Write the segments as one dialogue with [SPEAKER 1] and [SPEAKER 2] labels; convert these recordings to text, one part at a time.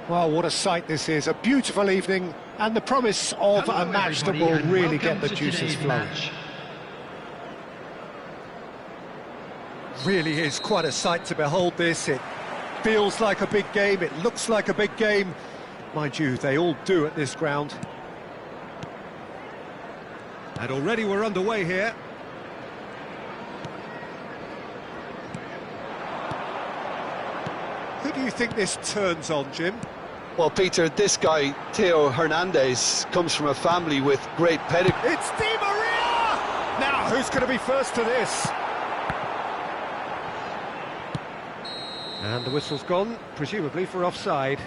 [SPEAKER 1] Well, what a sight this is, a beautiful evening, and the promise of
[SPEAKER 2] Hello,
[SPEAKER 1] a match that
[SPEAKER 2] everybody,
[SPEAKER 1] will
[SPEAKER 2] and
[SPEAKER 1] really get
[SPEAKER 2] welcome
[SPEAKER 1] the
[SPEAKER 2] to
[SPEAKER 1] juices
[SPEAKER 2] today's
[SPEAKER 1] flowing.
[SPEAKER 2] match.
[SPEAKER 1] Really is quite a sight to behold this. It feels like a big game, it looks like a big game. Mind you, they all do at this ground. And already we're underway here. Who do you think this turns on, Jim?
[SPEAKER 3] Well, Peter, this guy, Theo Hernandez, comes from a family with great pedigree.
[SPEAKER 1] It's Di Maria! Now, who's going to be first to this? And the whistle's gone, presumably for offside.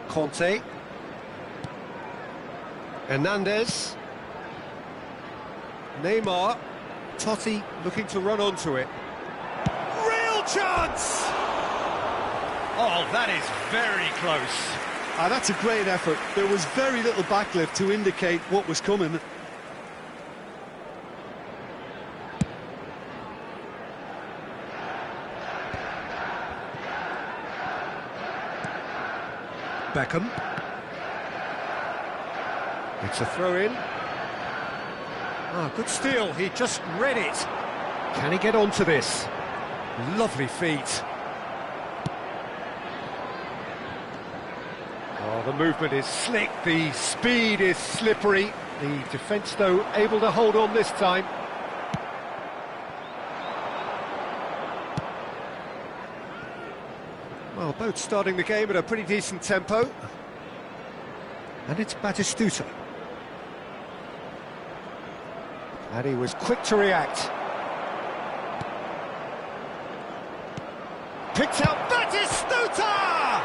[SPEAKER 1] Conte. Hernandez. Neymar. Totti looking to run onto it. Real chance! Oh, that is very close.
[SPEAKER 3] That's a great effort. There was very little backlift to indicate what was coming.
[SPEAKER 1] Beckham. It's a throw-in. Ah, good steal, he just read it. Can he get onto this? Lovely feet. Oh, the movement is slick, the speed is slippery. The defence, though, able to hold on this time. Well, both starting the game at a pretty decent tempo. And it's Batistuta. And he was quick to react. Picked out Batistuta!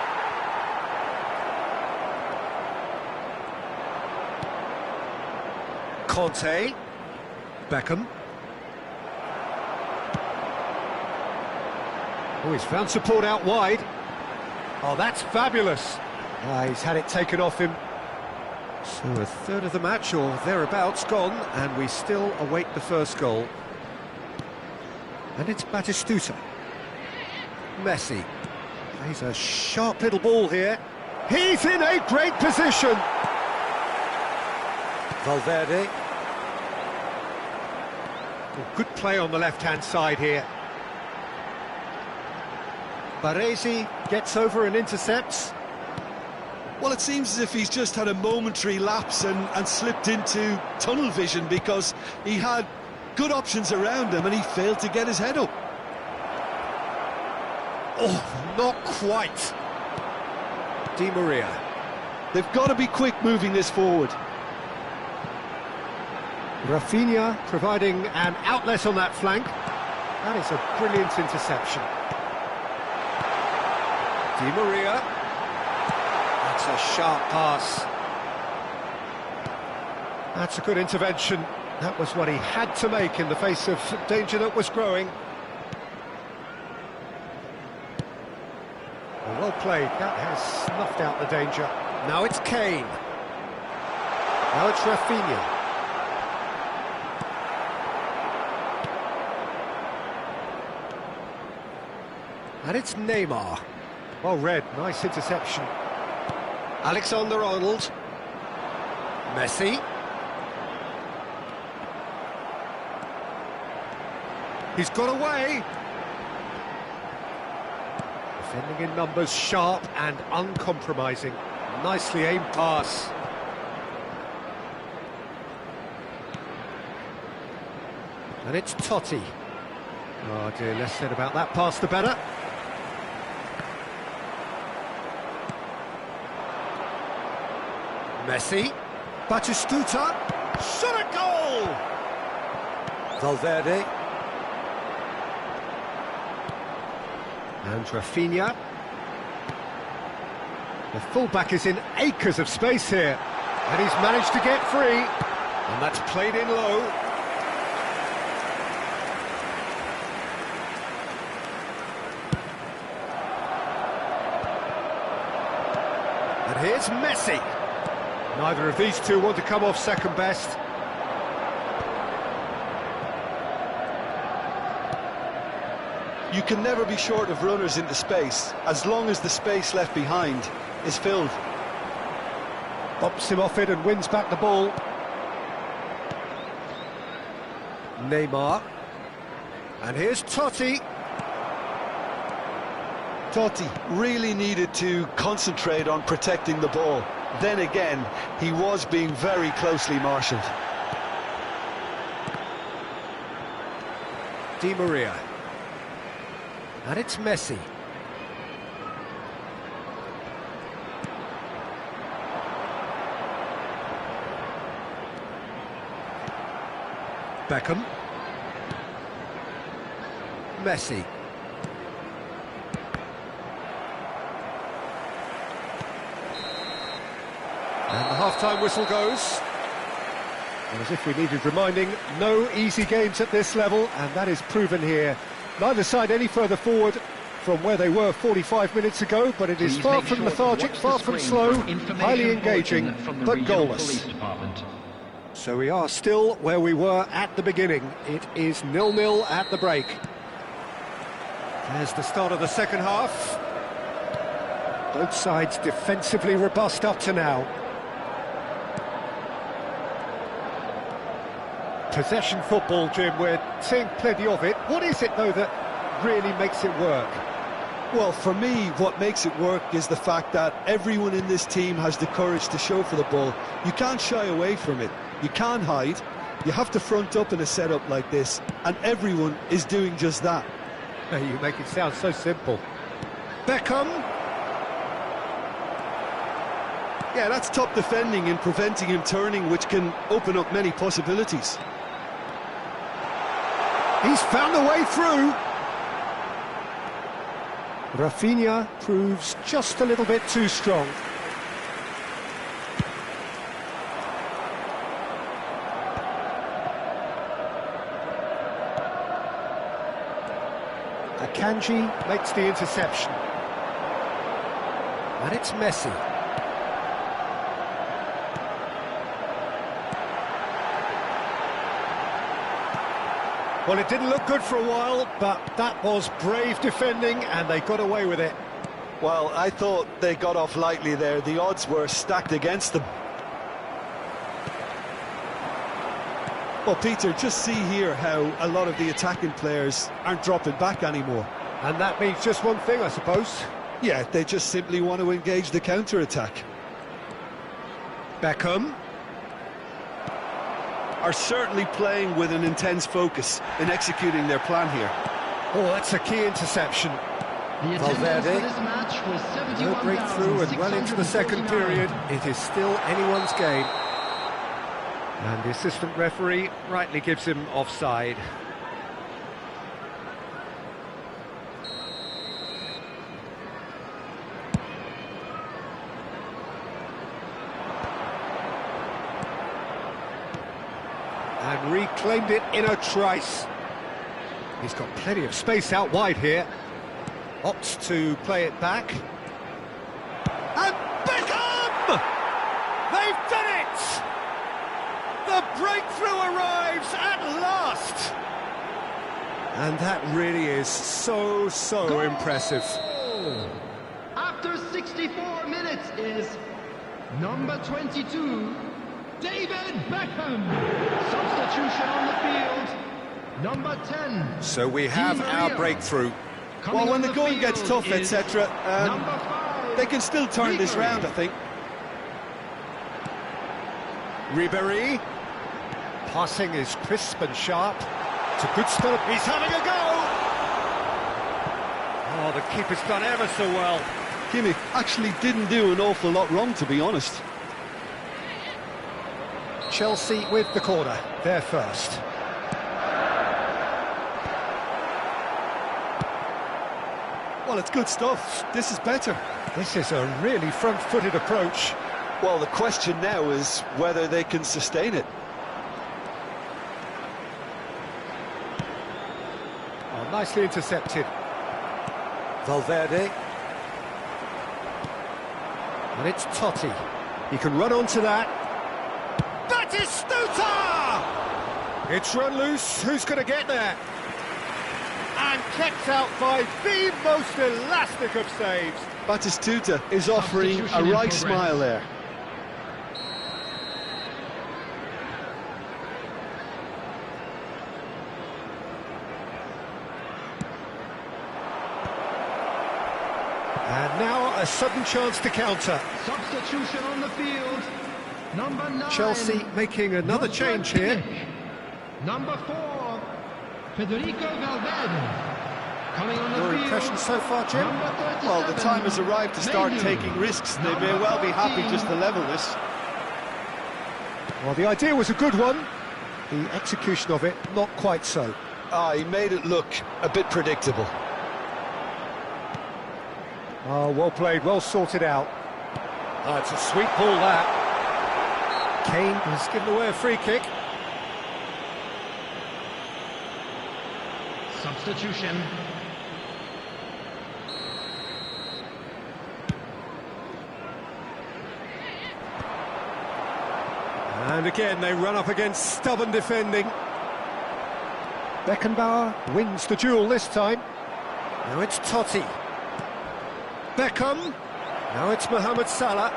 [SPEAKER 1] Conte. Beckham. Oh, he's found support out wide. Oh, that's fabulous. He's had it taken off him. So a third of the match, or thereabouts, gone, and we still await the first goal. And it's Batistuta. Messi. He's a sharp little ball here. He's in a great position. Valverde. Oh, good play on the left-hand side here. Baresi gets over and intercepts.
[SPEAKER 3] Well, it seems as if he's just had a momentary lapse and slipped into tunnel vision, because he had good options around him and he failed to get his head up.
[SPEAKER 1] Oh, not quite. Di Maria.
[SPEAKER 3] They've got to be quick moving this forward.
[SPEAKER 1] Rafinha providing an outlet on that flank. That is a brilliant interception. Di Maria. That's a sharp pass. That's a good intervention. That was what he had to make in the face of danger that was growing. Well played. That has snuffed out the danger. Now it's Kane. Now it's Rafinha. And it's Neymar. Well read, nice interception. Alexander-Arnold. Messi. He's got away. Defending in numbers, sharp and uncompromising. Nicely aimed pass. And it's Totti. Oh dear, less said about that pass the better. Messi. Batistuta. Shot a goal! Valverde. And Rafinha. The fullback is in acres of space here. And he's managed to get free. And that's played in low. And here's Messi. Neither of these two want to come off second best.
[SPEAKER 3] You can never be short of runners into space, as long as the space left behind is filled.
[SPEAKER 1] Bumps him off it and wins back the ball. Neymar. And here's Totti.
[SPEAKER 3] Totti really needed to concentrate on protecting the ball. Then again, he was being very closely marshalled.
[SPEAKER 1] Di Maria. And it's Messi. Beckham. Messi. And the half-time whistle goes. And as if we needed reminding, no easy games at this level, and that is proven here. Neither side any further forward from where they were 45 minutes ago, but it is far from lethargic, far from slow, highly engaging, but goalless. So we are still where we were at the beginning. It is 0-0 at the break. There's the start of the second half. Both sides defensively robust up to now. Possession football, Jim, we're seeing plenty of it. What is it, though, that really makes it work?
[SPEAKER 3] Well, for me, what makes it work is the fact that everyone in this team has the courage to show for the ball. You can't shy away from it. You can't hide. You have to front up in a setup like this, and everyone is doing just that.
[SPEAKER 1] You make it sound so simple. Beckham.
[SPEAKER 3] Yeah, that's top defending and preventing him turning, which can open up many possibilities.
[SPEAKER 1] He's found the way through. Rafinha proves just a little bit too strong. Akanji makes the interception. And it's Messi. Well, it didn't look good for a while, but that was brave defending, and they got away with it.
[SPEAKER 3] Well, I thought they got off lightly there. The odds were stacked against them. Well, Peter, just see here how a lot of the attacking players aren't dropping back anymore.
[SPEAKER 1] And that means just one thing, I suppose.
[SPEAKER 3] Yeah, they just simply want to engage the counter-attack.
[SPEAKER 1] Beckham.
[SPEAKER 3] Are certainly playing with an intense focus in executing their plan here.
[SPEAKER 1] Oh, that's a key interception.
[SPEAKER 2] The attendance for this match was 71,669.
[SPEAKER 1] No breakthrough and well into the second period. It is still anyone's game. And the assistant referee rightly gives him offside. And reclaimed it in a trice. He's got plenty of space out wide here. Opts to play it back. And Beckham! They've done it! The breakthrough arrives at last! And that really is so
[SPEAKER 2] Goal!
[SPEAKER 1] Impressive.
[SPEAKER 2] After 64 minutes is number 22, David Beckham. Substitution on the field, number 10.
[SPEAKER 1] So we have our breakthrough.
[SPEAKER 3] Well, when the going gets tough, etc.,
[SPEAKER 2] number 5,
[SPEAKER 3] they can still turn this round, I think.
[SPEAKER 1] Ribéry. Passing is crisp and sharp. It's a good start. He's having a go! Oh, the keeper's done ever so well.
[SPEAKER 3] Kimmich actually didn't do an awful lot wrong, to be honest.
[SPEAKER 1] Chelsea with the corner. They're first.
[SPEAKER 3] Well, it's good stuff. This is better.
[SPEAKER 1] This is a really front-footed approach.
[SPEAKER 3] Well, the question now is whether they can sustain it.
[SPEAKER 1] Oh, nicely intercepted. Valverde. And it's Totti. He can run onto that. Batistuta! It's run loose. Who's going to get there? And kept out by the most elastic of saves.
[SPEAKER 3] Batistuta is offering a right smile there.
[SPEAKER 1] And now a sudden chance to counter.
[SPEAKER 2] Substitution on the field. Number 9.
[SPEAKER 1] Chelsea making another change here.
[SPEAKER 2] Number 4, Federico Valverde. Coming on the
[SPEAKER 1] Your
[SPEAKER 2] field.
[SPEAKER 1] impression so far, Jim?
[SPEAKER 3] Well, the time has arrived to start taking risks. They may well be happy just to level this.
[SPEAKER 1] Well, the idea was a good one. The execution of it, not quite so.
[SPEAKER 3] He made it look a bit predictable.
[SPEAKER 1] Oh, well played, well sorted out. Oh, it's a sweet ball, that. Kane has given away a free kick.
[SPEAKER 2] Substitution.
[SPEAKER 1] And again, they run up against stubborn defending. Beckenbauer wins the duel this time. Now it's Totti. Beckham. Now it's Mohamed Salah.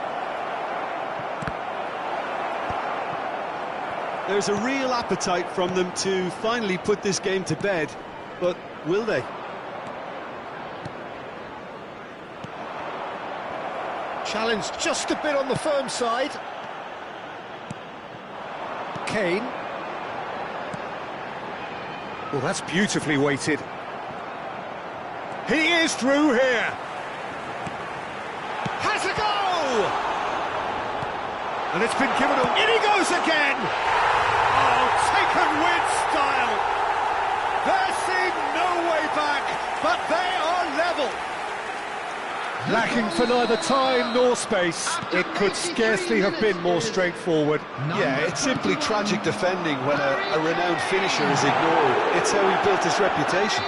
[SPEAKER 3] There's a real appetite from them to finally put this game to bed, but will they?
[SPEAKER 1] Challenge just a bit on the firm side. Kane. Well, that's beautifully weighted. He is through here. Has a goal! And it's been given away. In he goes again! Oh, taken with style. There seemed no way back, but they are level. Lacking for neither time nor space. It could scarcely have been more straightforward.
[SPEAKER 3] Yeah, it's simply tragic defending when a renowned finisher is ignored. It's how he built his reputation.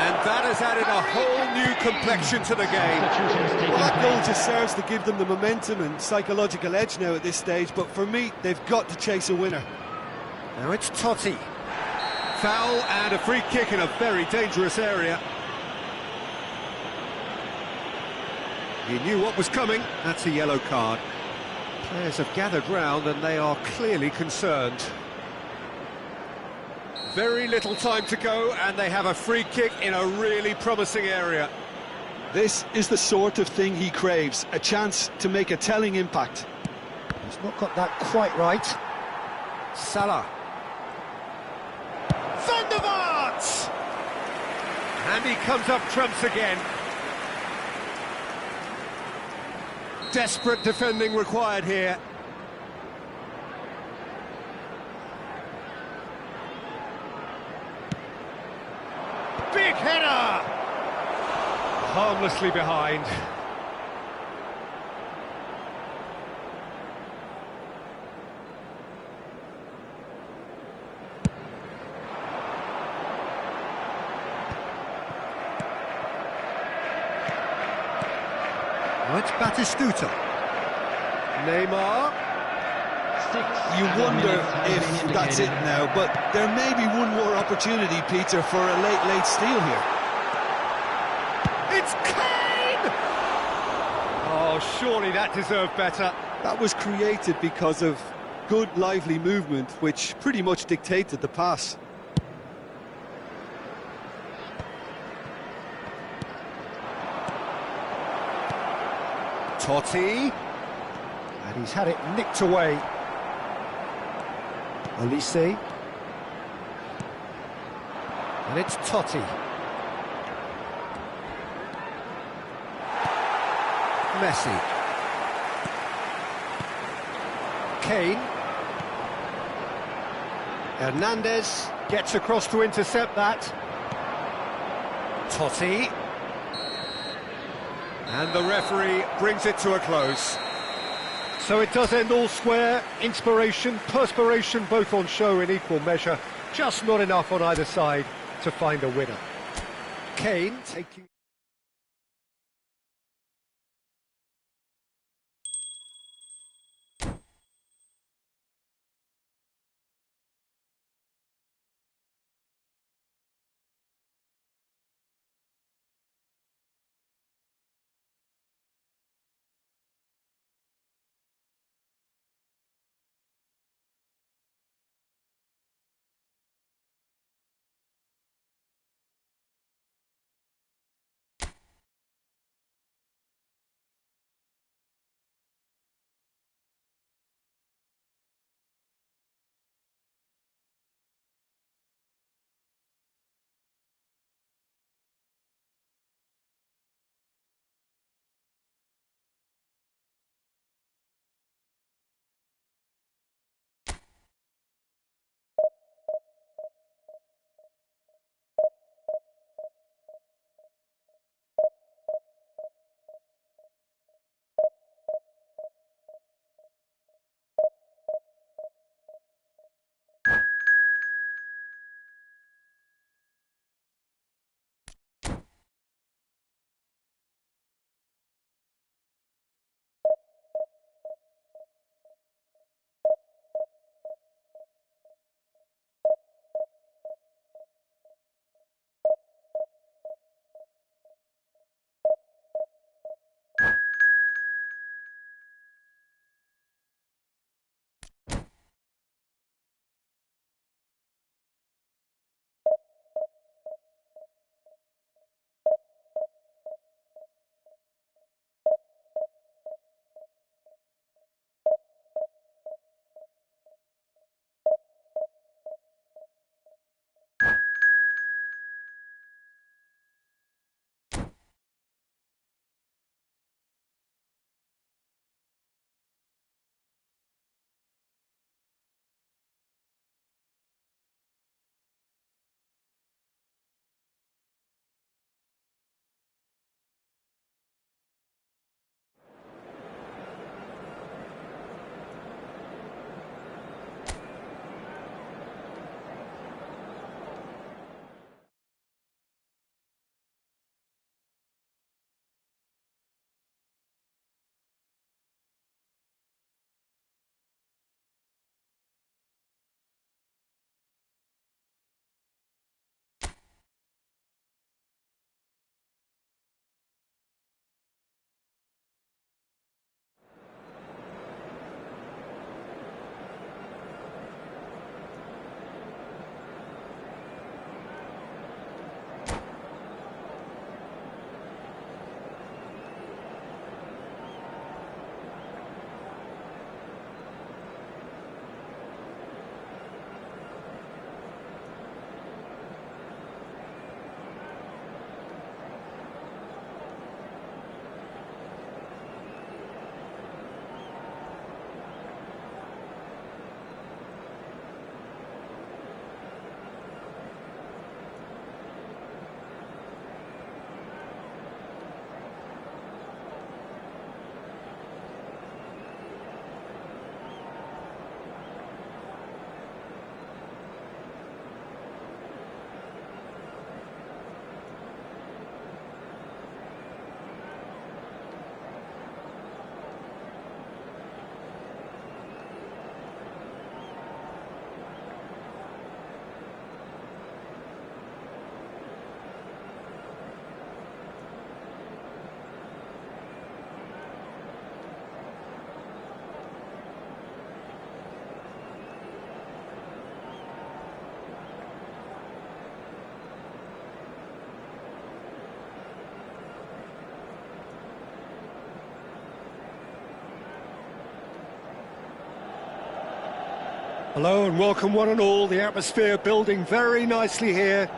[SPEAKER 1] And that has added a whole new complexion to the game.
[SPEAKER 3] Well, that goal just serves to give them the momentum and psychological edge now at this stage, but for me, they've got to chase a winner.
[SPEAKER 1] Now it's Totti. Foul and a free kick in a very dangerous area. He knew what was coming. That's a yellow card. Players have gathered round and they are clearly concerned. Very little time to go and they have a free kick in a really promising area.
[SPEAKER 3] This is the sort of thing he craves, a chance to make a telling impact.
[SPEAKER 1] He's not got that quite right. Salah. Van der Vaart! And he comes up trumps again. Desperate defending required here. Big header! Harmlessly behind. Now it's Batistuta. Neymar.
[SPEAKER 3] You wonder if that's it now, but there may be one more opportunity, Peter, for a late steal here.
[SPEAKER 1] It's Kane! Oh, surely that deserved better.
[SPEAKER 3] That was created because of good, lively movement, which pretty much dictated the pass.
[SPEAKER 1] Totti. And he's had it nicked away. Olise. And it's Totti. Messi. Kane. Hernandez gets across to intercept that. Totti. And the referee brings it to a close. So it does end all square. Inspiration, perspiration, both on show in equal measure. Just not enough on either side to find a winner. Kane taking... Hello and welcome one and all. The atmosphere building very nicely here.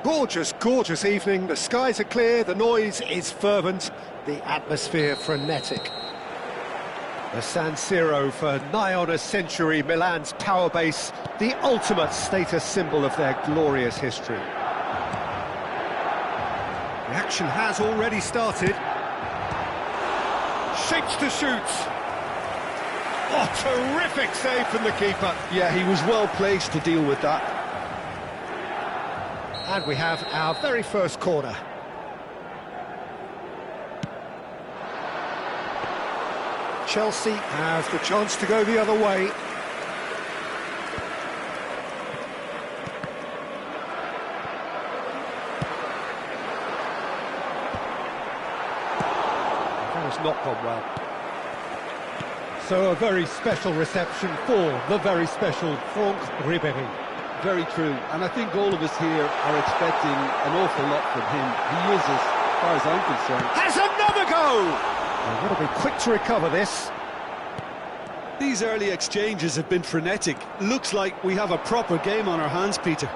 [SPEAKER 1] Gorgeous, gorgeous evening. The skies are clear, the noise is fervent, the atmosphere frenetic. The San Siro for nigh on a century, Milan's power base, the ultimate status symbol of their glorious history. The action has already started. Shapes to shoot. Oh, terrific save from the keeper.
[SPEAKER 3] Yeah, he was well placed to deal with that.
[SPEAKER 1] And we have our very first corner. Chelsea have the chance to go the other way. That has not gone well. So a very special reception for the very special Franck Ribéry.
[SPEAKER 3] Very true, and I think all of us here are expecting an awful lot from him. He is, as far as I'm concerned.
[SPEAKER 1] Has another go! They've got to be quick to recover this.
[SPEAKER 3] These early exchanges have been frenetic. Looks like we have a proper game on our hands, Peter.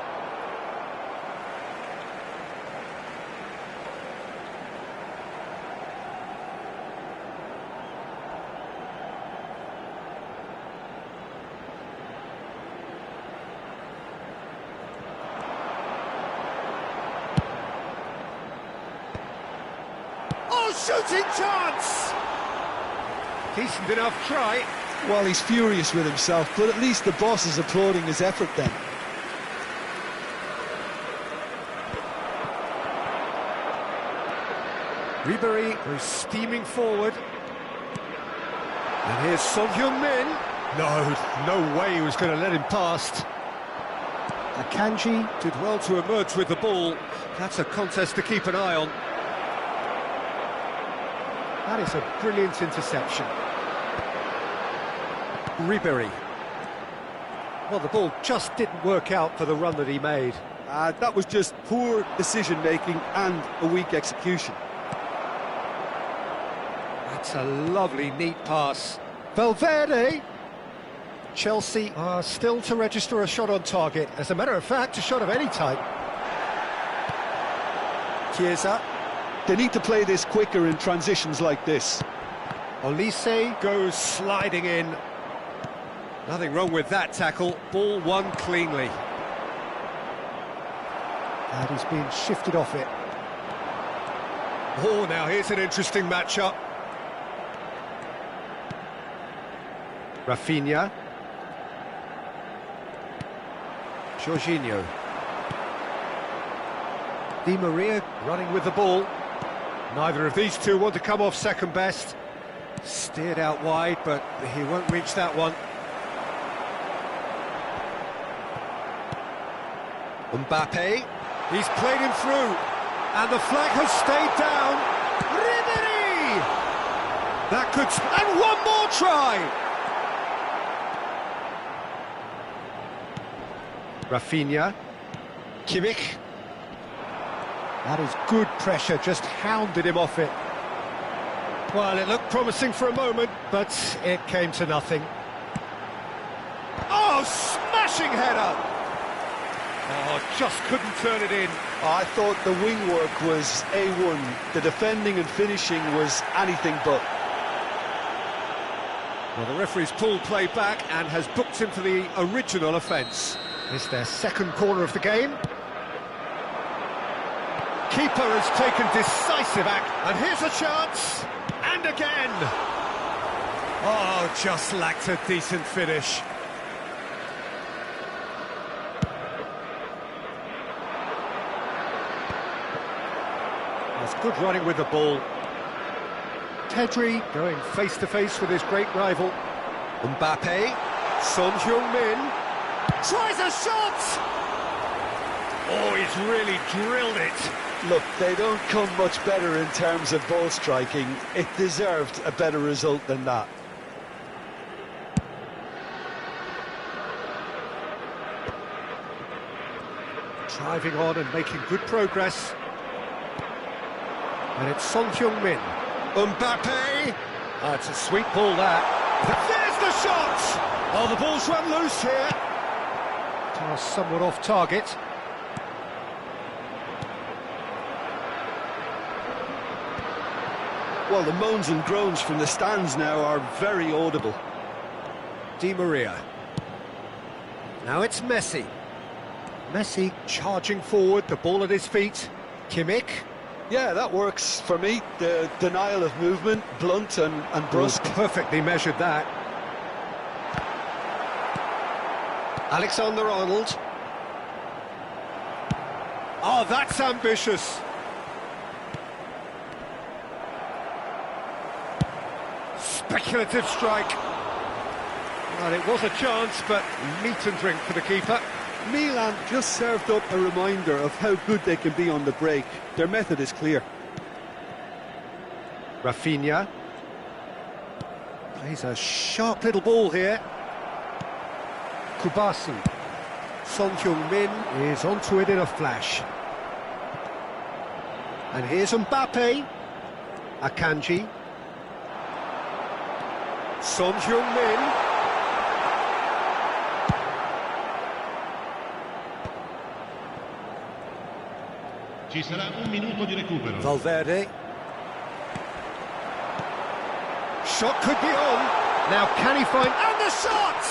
[SPEAKER 1] Shooting chance! Decent enough try.
[SPEAKER 3] Well, he's furious with himself, but at least the boss is applauding his effort then.
[SPEAKER 1] Ribéry goes steaming forward. And here's Son Heung-min. No way he was going to let him past. Akanji did well to emerge with the ball. That's a contest to keep an eye on. That is a brilliant interception. Ribéry. Well, the ball just didn't work out for the run that he made.
[SPEAKER 3] That was just poor decision-making and a weak execution.
[SPEAKER 1] That's a lovely, neat pass. Valverde! Chelsea are still to register a shot on target. As a matter of fact, a shot of any type. Chiesa.
[SPEAKER 3] They need to play this quicker in transitions like this.
[SPEAKER 1] Olise goes sliding in. Nothing wrong with that tackle. Ball won cleanly. And he's been shifted off it. Oh, now here's an interesting matchup. Rafinha. Jorginho. Di Maria running with the ball. Neither of these two want to come off second best. Steered out wide, but he won't reach that one. Mbappe, he's played him through, and the flag has stayed down. Ribéry! That could... and one more try! Rafinha. Kimmich. That is good pressure, just hounded him off it. Well, it looked promising for a moment, but it came to nothing. Oh, smashing header! Oh, just couldn't turn it in.
[SPEAKER 3] I thought the wing work was A1. The defending and finishing was anything but.
[SPEAKER 1] Well, the referee's pulled play back and has booked him for the original offence. It's their second corner of the game. Keeper has taken decisive act, and here's a chance, and again. Oh, just lacked a decent finish. That's good running with the ball. Pedri going face-to-face with his great rival. Mbappe, Son Heung-min, tries a shot! Oh, he's really drilled it.
[SPEAKER 3] Look, they don't come much better in terms of ball striking. It deserved a better result than that.
[SPEAKER 1] Driving on and making good progress. And it's Son Heung-min. Mbappe! That's a sweet ball, that. There's the shot!
[SPEAKER 3] Oh, the ball's run loose here.
[SPEAKER 1] Pass somewhat off target.
[SPEAKER 3] Well, the moans and groans from the stands now are very audible.
[SPEAKER 1] Di Maria. Now it's Messi. Messi charging forward, the ball at his feet. Kimmich.
[SPEAKER 3] Yeah, that works for me. The denial of movement, blunt and brusque.
[SPEAKER 1] Perfectly measured that. Alexander-Arnold. Oh, that's ambitious. Speculative strike. Well, it was a chance, but meat and drink for the keeper.
[SPEAKER 3] Milan just served up a reminder of how good they can be on the break. Their method is clear.
[SPEAKER 1] Rafinha. Plays a sharp little ball here. Kubasu. Son Heung-min is onto it in a flash. And here's Mbappe. Akanji. Son Heung-min.
[SPEAKER 4] Ci sarà un minuto di recupero.
[SPEAKER 1] Valverde. Shot could be on. Now can he find... And the shot!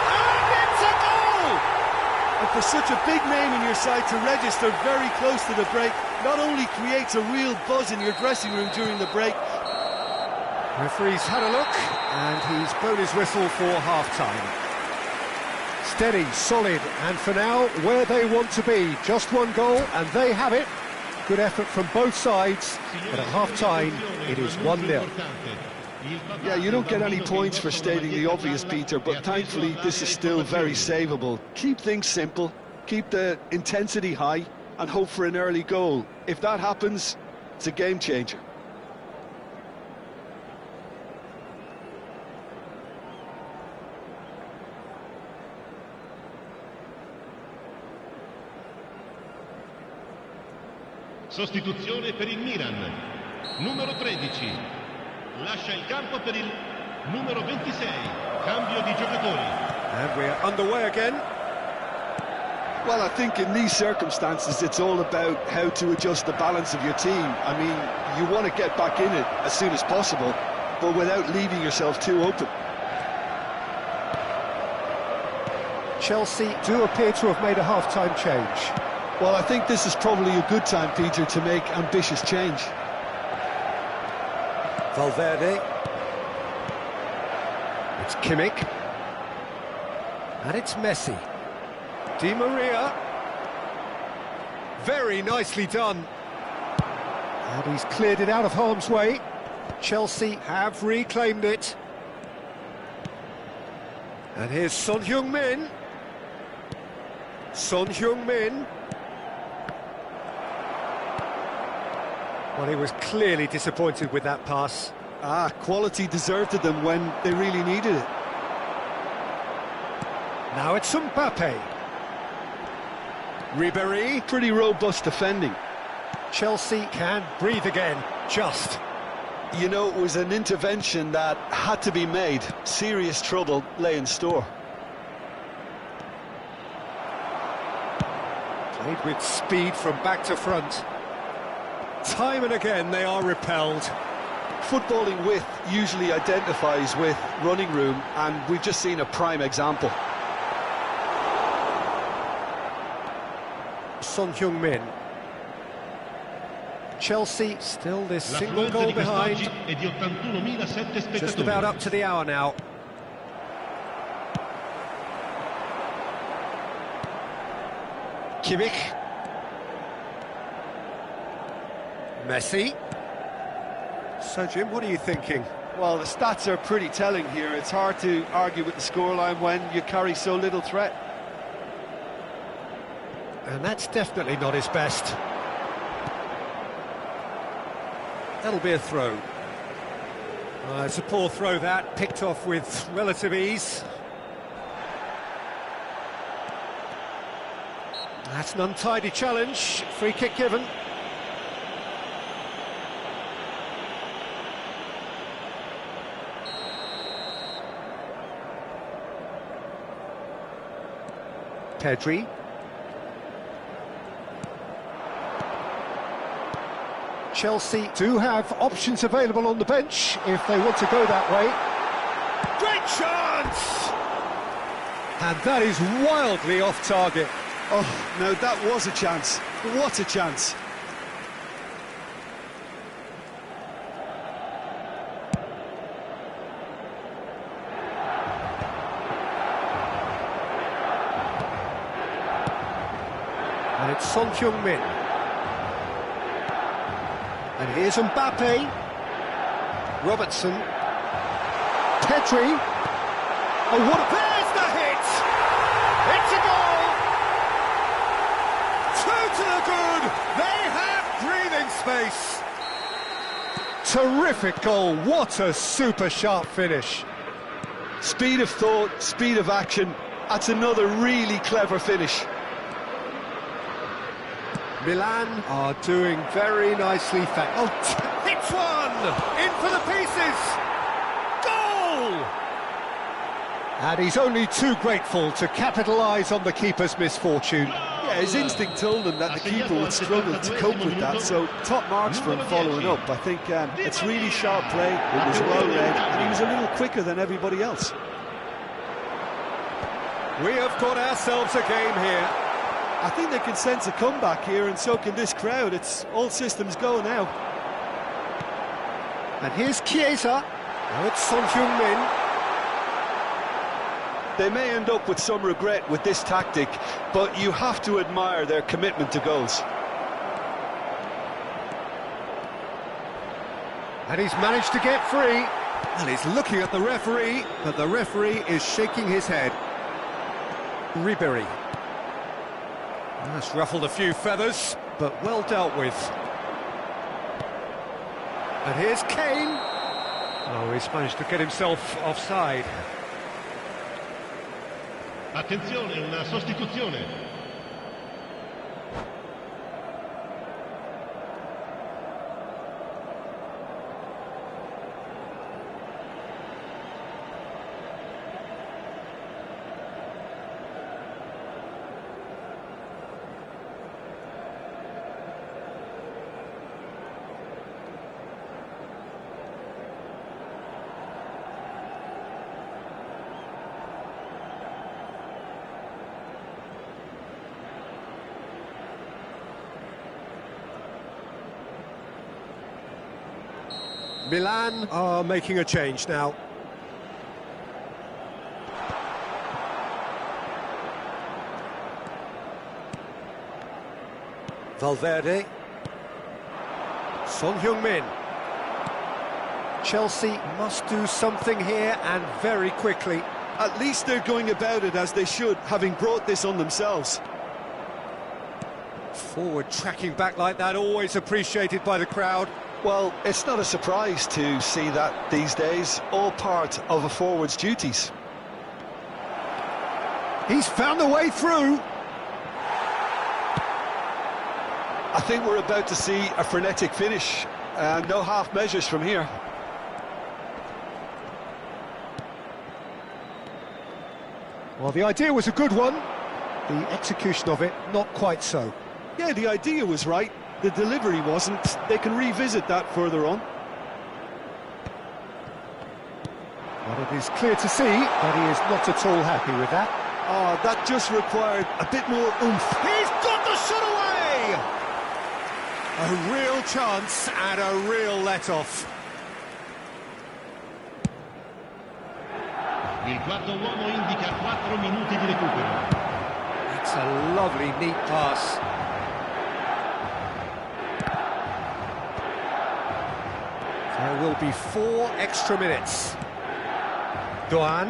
[SPEAKER 1] And it's a goal!
[SPEAKER 3] And for such a big name in your side to register very close to the break, not only creates a real buzz in your dressing room during the break.
[SPEAKER 1] Referee's had a look, and he's blown his whistle for half-time. Steady, solid, and for now, where they want to be. Just one goal, and they have it. Good effort from both sides, but at half-time, it is 1-0.
[SPEAKER 3] Yeah, you don't get any points for stating the obvious, Peter, but thankfully this is still very savable. Keep things simple, keep the intensity high, and hope for an early goal. If that happens, it's a game-changer.
[SPEAKER 4] Sostituzione per il Milan. Numero 13. Lascia il campo per il numero 26. Cambio di giocatori.
[SPEAKER 1] And we're underway again.
[SPEAKER 3] Well, I think in these circumstances it's all about how to adjust the balance of your team. I mean, you want to get back in it as soon as possible, but without leaving yourself too open.
[SPEAKER 1] Chelsea do appear to have made a half-time change.
[SPEAKER 3] Well, I think this is probably a good time, Peter, to make ambitious change.
[SPEAKER 1] Valverde. It's Kimmich. And it's Messi. Di Maria. Very nicely done. And he's cleared it out of harm's way. Chelsea have reclaimed it. And here's Son Heung-min. Son Heung-min. Well, he was clearly disappointed with that pass.
[SPEAKER 3] Quality deserted them when they really needed it.
[SPEAKER 1] Now it's Mbappe. Ribéry.
[SPEAKER 3] Pretty robust defending.
[SPEAKER 1] Chelsea can breathe again, just.
[SPEAKER 3] You know, it was an intervention that had to be made. Serious trouble lay in store.
[SPEAKER 1] Played with speed from back to front. Time and again they are repelled.
[SPEAKER 3] Footballing width usually identifies with running room, and we've just seen a prime example.
[SPEAKER 1] Son Heung-min. Chelsea still this single goal behind. Just about up to the hour now. Kimmich. Messi. So, Jim, what are you thinking?
[SPEAKER 3] Well, the stats are pretty telling here. It's hard to argue with the scoreline when you carry so little threat.
[SPEAKER 1] And that's definitely not his best. That'll be a throw. It's a poor throw that, picked off with relative ease. That's an untidy challenge, free kick given. Pedri. Chelsea do have options available on the bench if they want to go that way. Great chance! And that is wildly off target.
[SPEAKER 3] Oh, no, that was a chance. What a chance.
[SPEAKER 1] And it's Son Heung-min. And here's Mbappe. Robertson. Pedri. Oh, what a... There's the hit! It's a goal! Two to the good! They have breathing space! Terrific goal, what a super sharp finish.
[SPEAKER 3] Speed of thought, speed of action. That's another really clever finish.
[SPEAKER 1] Milan are doing very nicely. Oh, hits one! In for the pieces! Goal! And he's only too grateful to capitalise on the keeper's misfortune.
[SPEAKER 3] Yeah, his instinct told him that the keeper would struggle to cope with that, so top marks for him following up. I think it's really sharp play, it was well read, and he was a little quicker than everybody else.
[SPEAKER 1] We have got ourselves a game here.
[SPEAKER 3] I think they can sense a comeback here, and so can this crowd. It's all systems go now.
[SPEAKER 1] And here's Chiesa. Now it's Son Heung-min.
[SPEAKER 3] They may end up with some regret with this tactic, but you have to admire their commitment to goals.
[SPEAKER 1] And he's managed to get free. And he's looking at the referee, but the referee is shaking his head. Ribery. That's ruffled a few feathers, but well dealt with. And here's Kane. Oh, he's managed to get himself offside.
[SPEAKER 4] Attenzione, una sostituzione.
[SPEAKER 1] Milan are making a change now. Valverde. Son Heung-min. Chelsea must do something here, and very quickly.
[SPEAKER 3] At least they're going about it as they should, having brought this on themselves.
[SPEAKER 1] Forward tracking back like that, always appreciated by the crowd.
[SPEAKER 3] Well, it's not a surprise to see that these days, all part of a forward's duties.
[SPEAKER 1] He's found a way through.
[SPEAKER 3] I think we're about to see a frenetic finish, and no half measures from here.
[SPEAKER 1] Well, the idea was a good one. The execution of it, not quite so.
[SPEAKER 3] Yeah, the idea was right. The delivery wasn't. They can revisit that further on.
[SPEAKER 1] Well, it is clear to see that he is not at all happy with that.
[SPEAKER 3] Oh, that just required a bit more oomph.
[SPEAKER 1] He's got the shot away! A real chance and a real let-off.
[SPEAKER 4] Il quarto uomo indica 4 minuti di recupero.
[SPEAKER 1] It's a lovely, neat pass. There will be 4 extra minutes. Doan.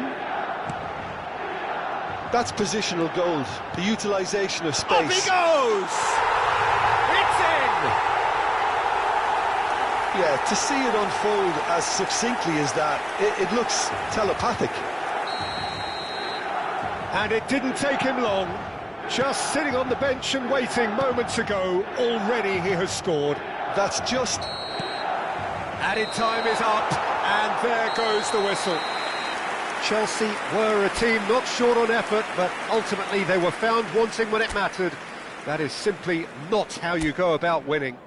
[SPEAKER 3] That's positional gold, the utilisation of space.
[SPEAKER 1] Up he goes! It's in!
[SPEAKER 3] Yeah, to see it unfold as succinctly as that, it looks telepathic.
[SPEAKER 1] And it didn't take him long. Just sitting on the bench and waiting moments ago, already he has scored.
[SPEAKER 3] That's just...
[SPEAKER 1] Added time is up, and there goes the whistle. Chelsea were a team not short on effort, but ultimately they were found wanting when it mattered. That is simply not how you go about winning.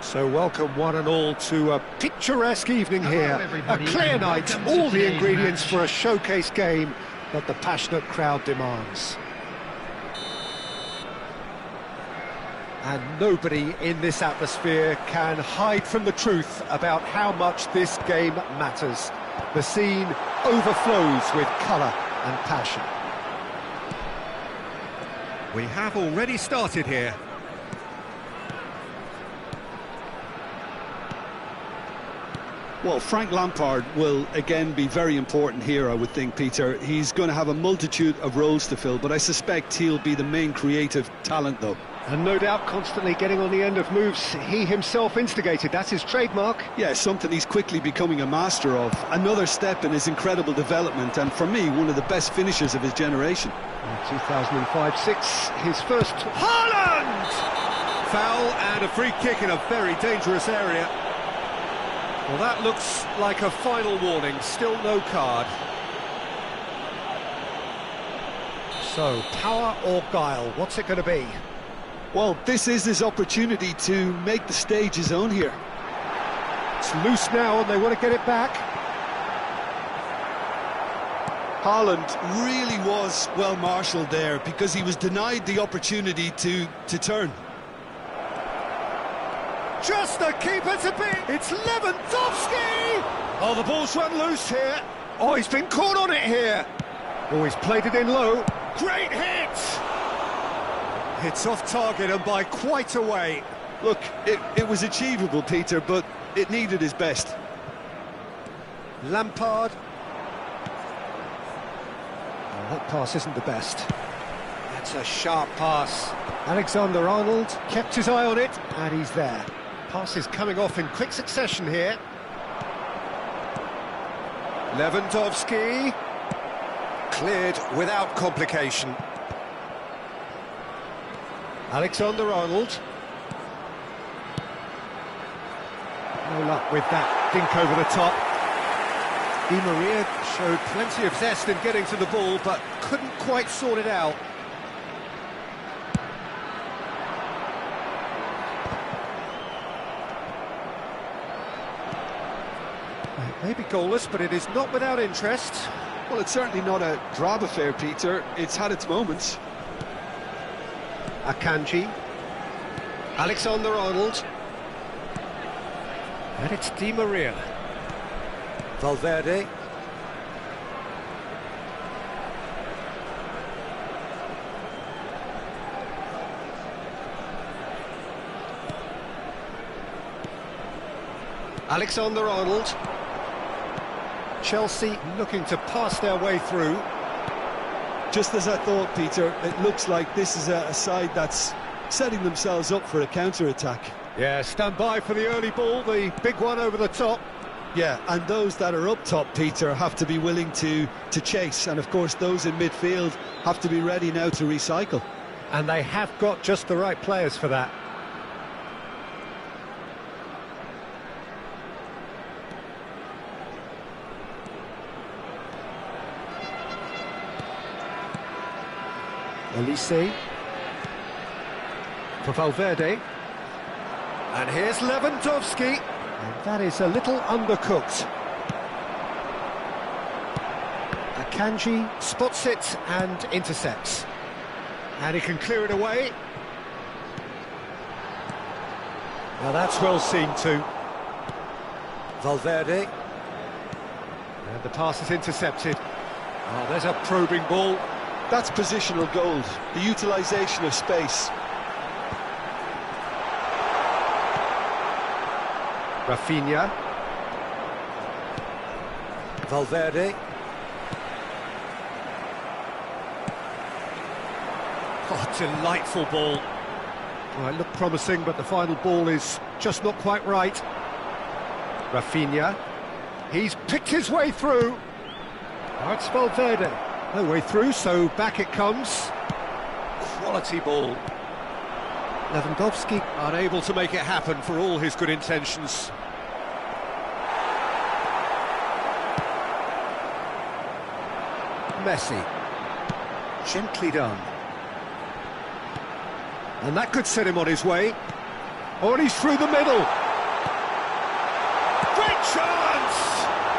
[SPEAKER 1] So welcome one and all to a picturesque evening here, a clear night, all the ingredients for a showcase game that the passionate crowd demands. And nobody in this atmosphere can hide from the truth about how much this game matters. The scene overflows with colour and passion. We have already started here.
[SPEAKER 3] Well, Frank Lampard will again be very important here, I would think, Peter. He's going to have a multitude of roles to fill, but I suspect he'll be the main creative talent, though.
[SPEAKER 1] And no doubt constantly getting on the end of moves he himself instigated. That's his trademark.
[SPEAKER 3] Yeah, something he's quickly becoming a master of. Another step in his incredible development, and for me, one of the best finishers of his generation.
[SPEAKER 1] In 2005-06, his first... Haaland! Foul and a free kick in a very dangerous area. Well, that looks like a final warning, still no card. So, power or guile, what's it going to be?
[SPEAKER 3] Well, this is his opportunity to make the stage his own here.
[SPEAKER 1] It's loose now and they want to get it back.
[SPEAKER 3] Haaland really was well marshalled there because he was denied the opportunity to turn.
[SPEAKER 1] Just the keeper to beat. It's Lewandowski! Oh, the ball's run loose here. Oh, he's been caught on it here. Oh, he's played it in low. Great hit! It's off target and by quite a way.
[SPEAKER 3] Look, it was achievable, Peter, but it needed his best.
[SPEAKER 1] Lampard. Oh, that pass isn't the best. That's a sharp pass. Alexander-Arnold kept his eye on it, and he's there. Passes coming off in quick succession here. Lewandowski. Cleared without complication. Alexander-Arnold. No luck with that dink over the top. Di Maria showed plenty of zest in getting to the ball, but couldn't quite sort it out. It may be goalless, but it is not without interest.
[SPEAKER 3] Well, it's certainly not a drab affair, Peter. It's had its moments.
[SPEAKER 1] Akanji. Alexander-Arnold. And it's Di Maria. Valverde. Alexander-Arnold. Chelsea looking to pass their way through.
[SPEAKER 3] Just as I thought, Peter, it looks like this is a side that's setting themselves up for a counter-attack.
[SPEAKER 1] Yeah, stand by for the early ball, the big one over the top.
[SPEAKER 3] Yeah, and those that are up top, Peter, have to be willing to chase. And, of course, those in midfield have to be ready now to recycle.
[SPEAKER 1] And they have got just the right players for that. Elise for Valverde, and here's Lewandowski, and that is a little undercooked. Akanji spots it and intercepts, and he can clear it away. Now that's well seen too. Valverde, and the pass is intercepted. Oh, there's a probing ball.
[SPEAKER 3] That's positional gold, the utilisation of space.
[SPEAKER 1] Rafinha. Valverde. Oh, delightful ball. Well, it looked promising, but the final ball is just not quite right. Rafinha. He's picked his way through. Oh, it's Valverde. No way through, so back it comes. Quality ball. Lewandowski unable to make it happen for all his good intentions. Messi. Gently done. And that could set him on his way. Oh, and he's through the middle. Great chance!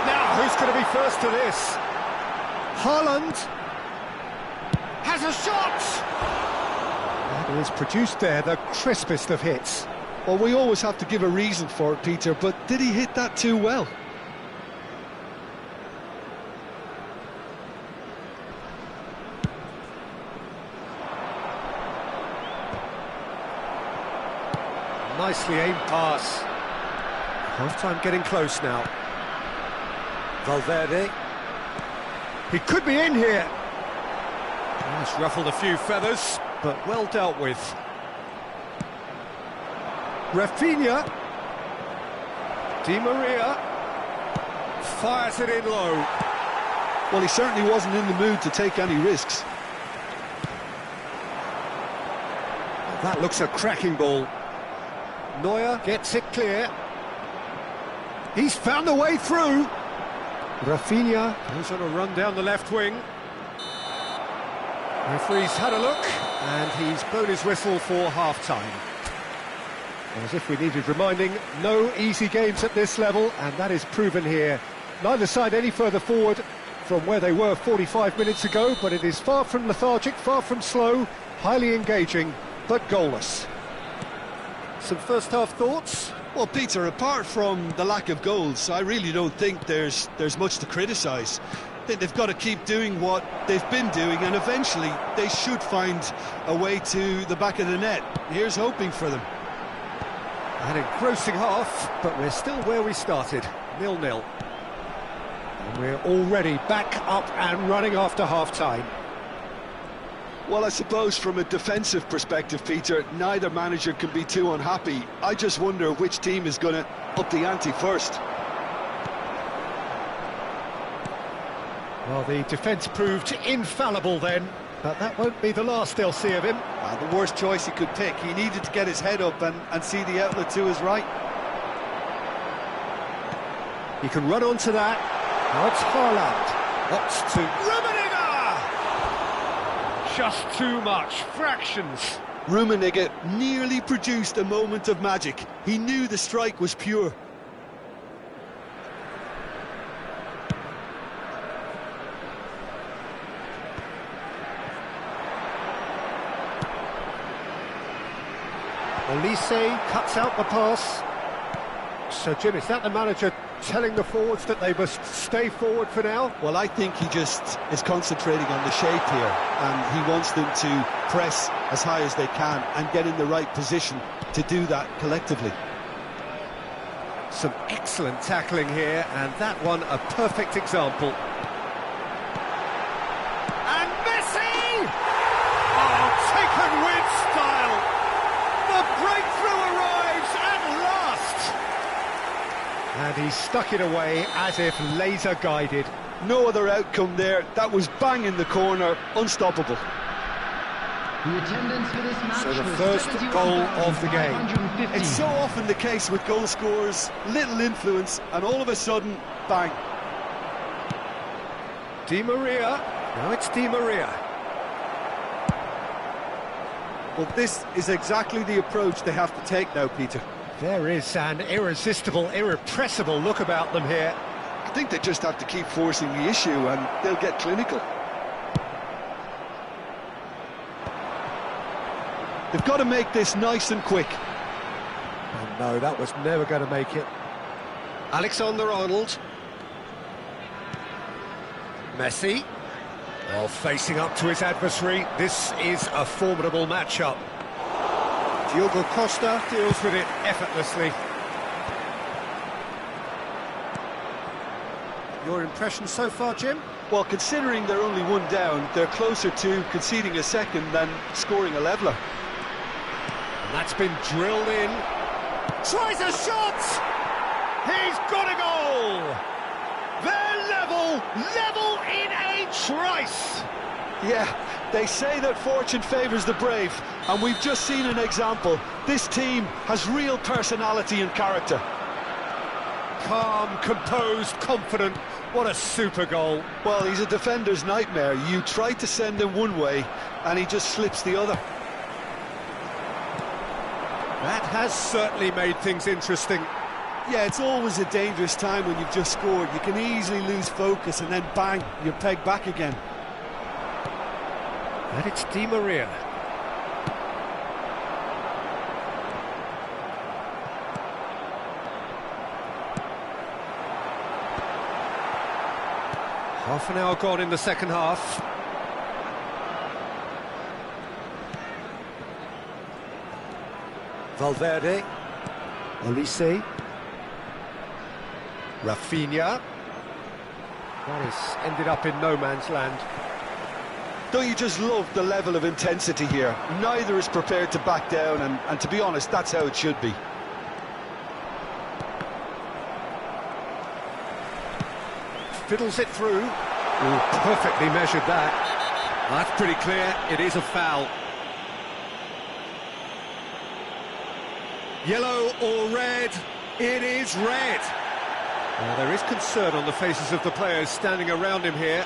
[SPEAKER 1] Now, who's going to be first to this? Haaland has a shot! That is produced there, the crispest of hits.
[SPEAKER 3] Well, we always have to give a reason for it, Peter, but did he hit that too well?
[SPEAKER 1] Nicely aimed pass. Half-time getting close now. Valverde. He could be in here. He's ruffled a few feathers, but well dealt with. Rafinha. Di Maria. Fires it in low.
[SPEAKER 3] Well, he certainly wasn't in the mood to take any risks.
[SPEAKER 1] That looks a cracking ball. Neuer gets it clear. He's found a way through. Rafinha goes on a run down the left wing. Referee's had a look, and he's blown his whistle for half-time. As if we needed reminding, no easy games at this level, and that is proven here. Neither side any further forward from where they were 45 minutes ago, but it is far from lethargic, far from slow, highly engaging, but goalless. Some first-half thoughts?
[SPEAKER 3] Well, Peter, apart from the lack of goals, I really don't think there's much to criticise. I think they've got to keep doing what they've been doing, and eventually they should find a way to the back of the net. Here's hoping for them.
[SPEAKER 1] An engrossing half, but we're still where we started, 0-0. And we're already back up and running after half-time.
[SPEAKER 3] Well, I suppose from a defensive perspective, Peter, neither manager can be too unhappy. I just wonder which team is going to up the ante first.
[SPEAKER 1] Well, the defence proved infallible then, but that won't be the last they'll see of him.
[SPEAKER 3] The worst choice he could pick. He needed to get his head up and see the outlet to his right.
[SPEAKER 1] He can run onto that. Now it's Haaland. Opts to Rummenigge! Just too much. Fractions.
[SPEAKER 3] Rummenigge nearly produced a moment of magic. He knew the strike was pure.
[SPEAKER 1] Olise cuts out the pass. So, Jim, is that the manager telling the forwards that they must stay forward for now?
[SPEAKER 3] Well, I think he just is concentrating on the shape here, and he wants them to press as high as they can and get in the right position to do that collectively.
[SPEAKER 1] Some excellent tackling here, and that one a perfect example. And Messi! Oh, taken with style! The breakthrough arrives at last! And he stuck it away as if laser guided.
[SPEAKER 3] No other outcome there. That was bang in the corner, unstoppable.
[SPEAKER 2] The attendance for this match
[SPEAKER 1] So the
[SPEAKER 2] was
[SPEAKER 1] first goal of the game.
[SPEAKER 2] 71,550.
[SPEAKER 3] It's so often the case with goal scorers, little influence, and all of a sudden, bang.
[SPEAKER 1] Di Maria. Now it's Di Maria.
[SPEAKER 3] Well, this is exactly the approach they have to take now, Peter.
[SPEAKER 1] There is an irresistible, irrepressible look about them here.
[SPEAKER 3] I think they just have to keep forcing the issue and they'll get clinical. They've got to make this nice and quick.
[SPEAKER 1] Oh no, that was never going to make it. Alexander-Arnold. Messi. Well, facing up to his adversary, this is a formidable matchup. Diogo Costa deals with it effortlessly. Your impression so far, Jim?
[SPEAKER 3] Well, considering they're only one down, they're closer to conceding a second than scoring a leveller.
[SPEAKER 1] And that's been drilled in. Tries a shot! He's got a goal! They're level in a trice!
[SPEAKER 3] Yeah, they say that fortune favours the brave, and we've just seen an example. This team has real personality and character.
[SPEAKER 1] Calm, composed, confident. What a super goal.
[SPEAKER 3] Well, he's a defender's nightmare. You try to send him one way, and he just slips the other.
[SPEAKER 1] That has certainly made things interesting.
[SPEAKER 3] Yeah, it's always a dangerous time when you've just scored. You can easily lose focus, and then bang, you're pegged back again.
[SPEAKER 1] And it's Di Maria. Half an hour gone in the second half. Valverde. Olise. Rafinha. That has ended up in no man's land.
[SPEAKER 3] Don't you just love the level of intensity here? Neither is prepared to back down, and to be honest, that's how it should be.
[SPEAKER 1] Fiddles it through. Ooh, perfectly measured that. That's pretty clear, it is a foul. Yellow or red? It is red. There is concern on the faces of the players standing around him here.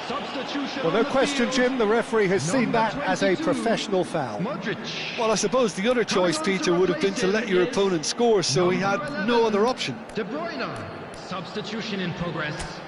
[SPEAKER 2] Substitution.
[SPEAKER 1] Well, no question, Jim, the referee has seen that as a
[SPEAKER 2] 22,
[SPEAKER 1] professional foul.
[SPEAKER 2] Modric.
[SPEAKER 3] Well, I suppose the other choice, Peter, would have been to let your opponent score, so he had no other option.
[SPEAKER 2] De Bruyne. Substitution in progress.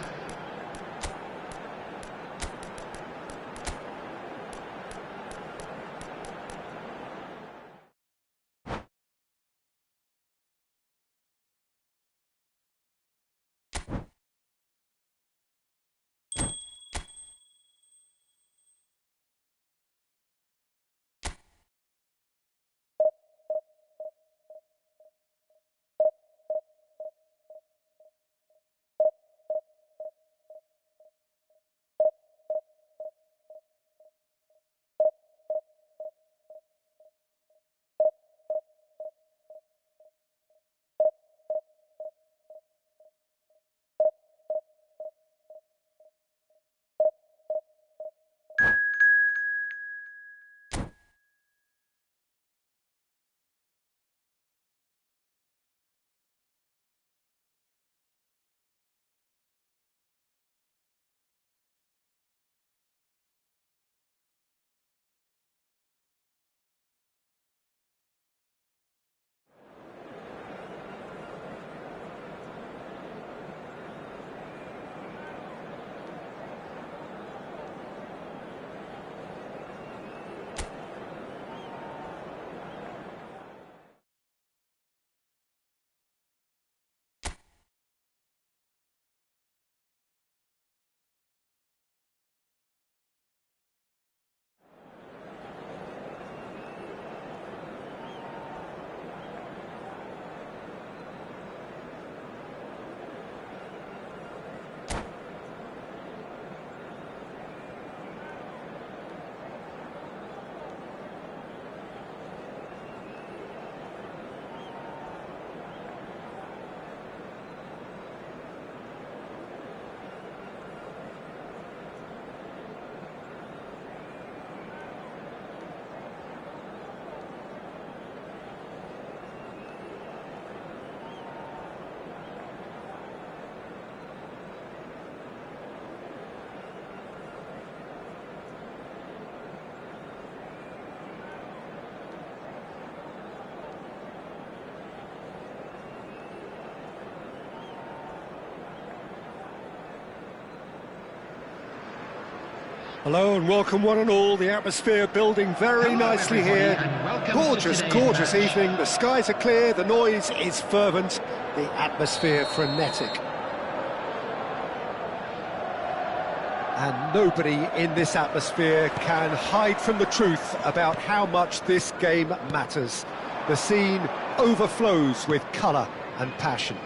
[SPEAKER 1] Hello and welcome one and all. The atmosphere building very nicely here. Gorgeous, gorgeous evening. The skies are clear, the noise is fervent, the atmosphere frenetic. And nobody in this atmosphere can hide from the truth about how much this game matters. The scene overflows with colour and passion.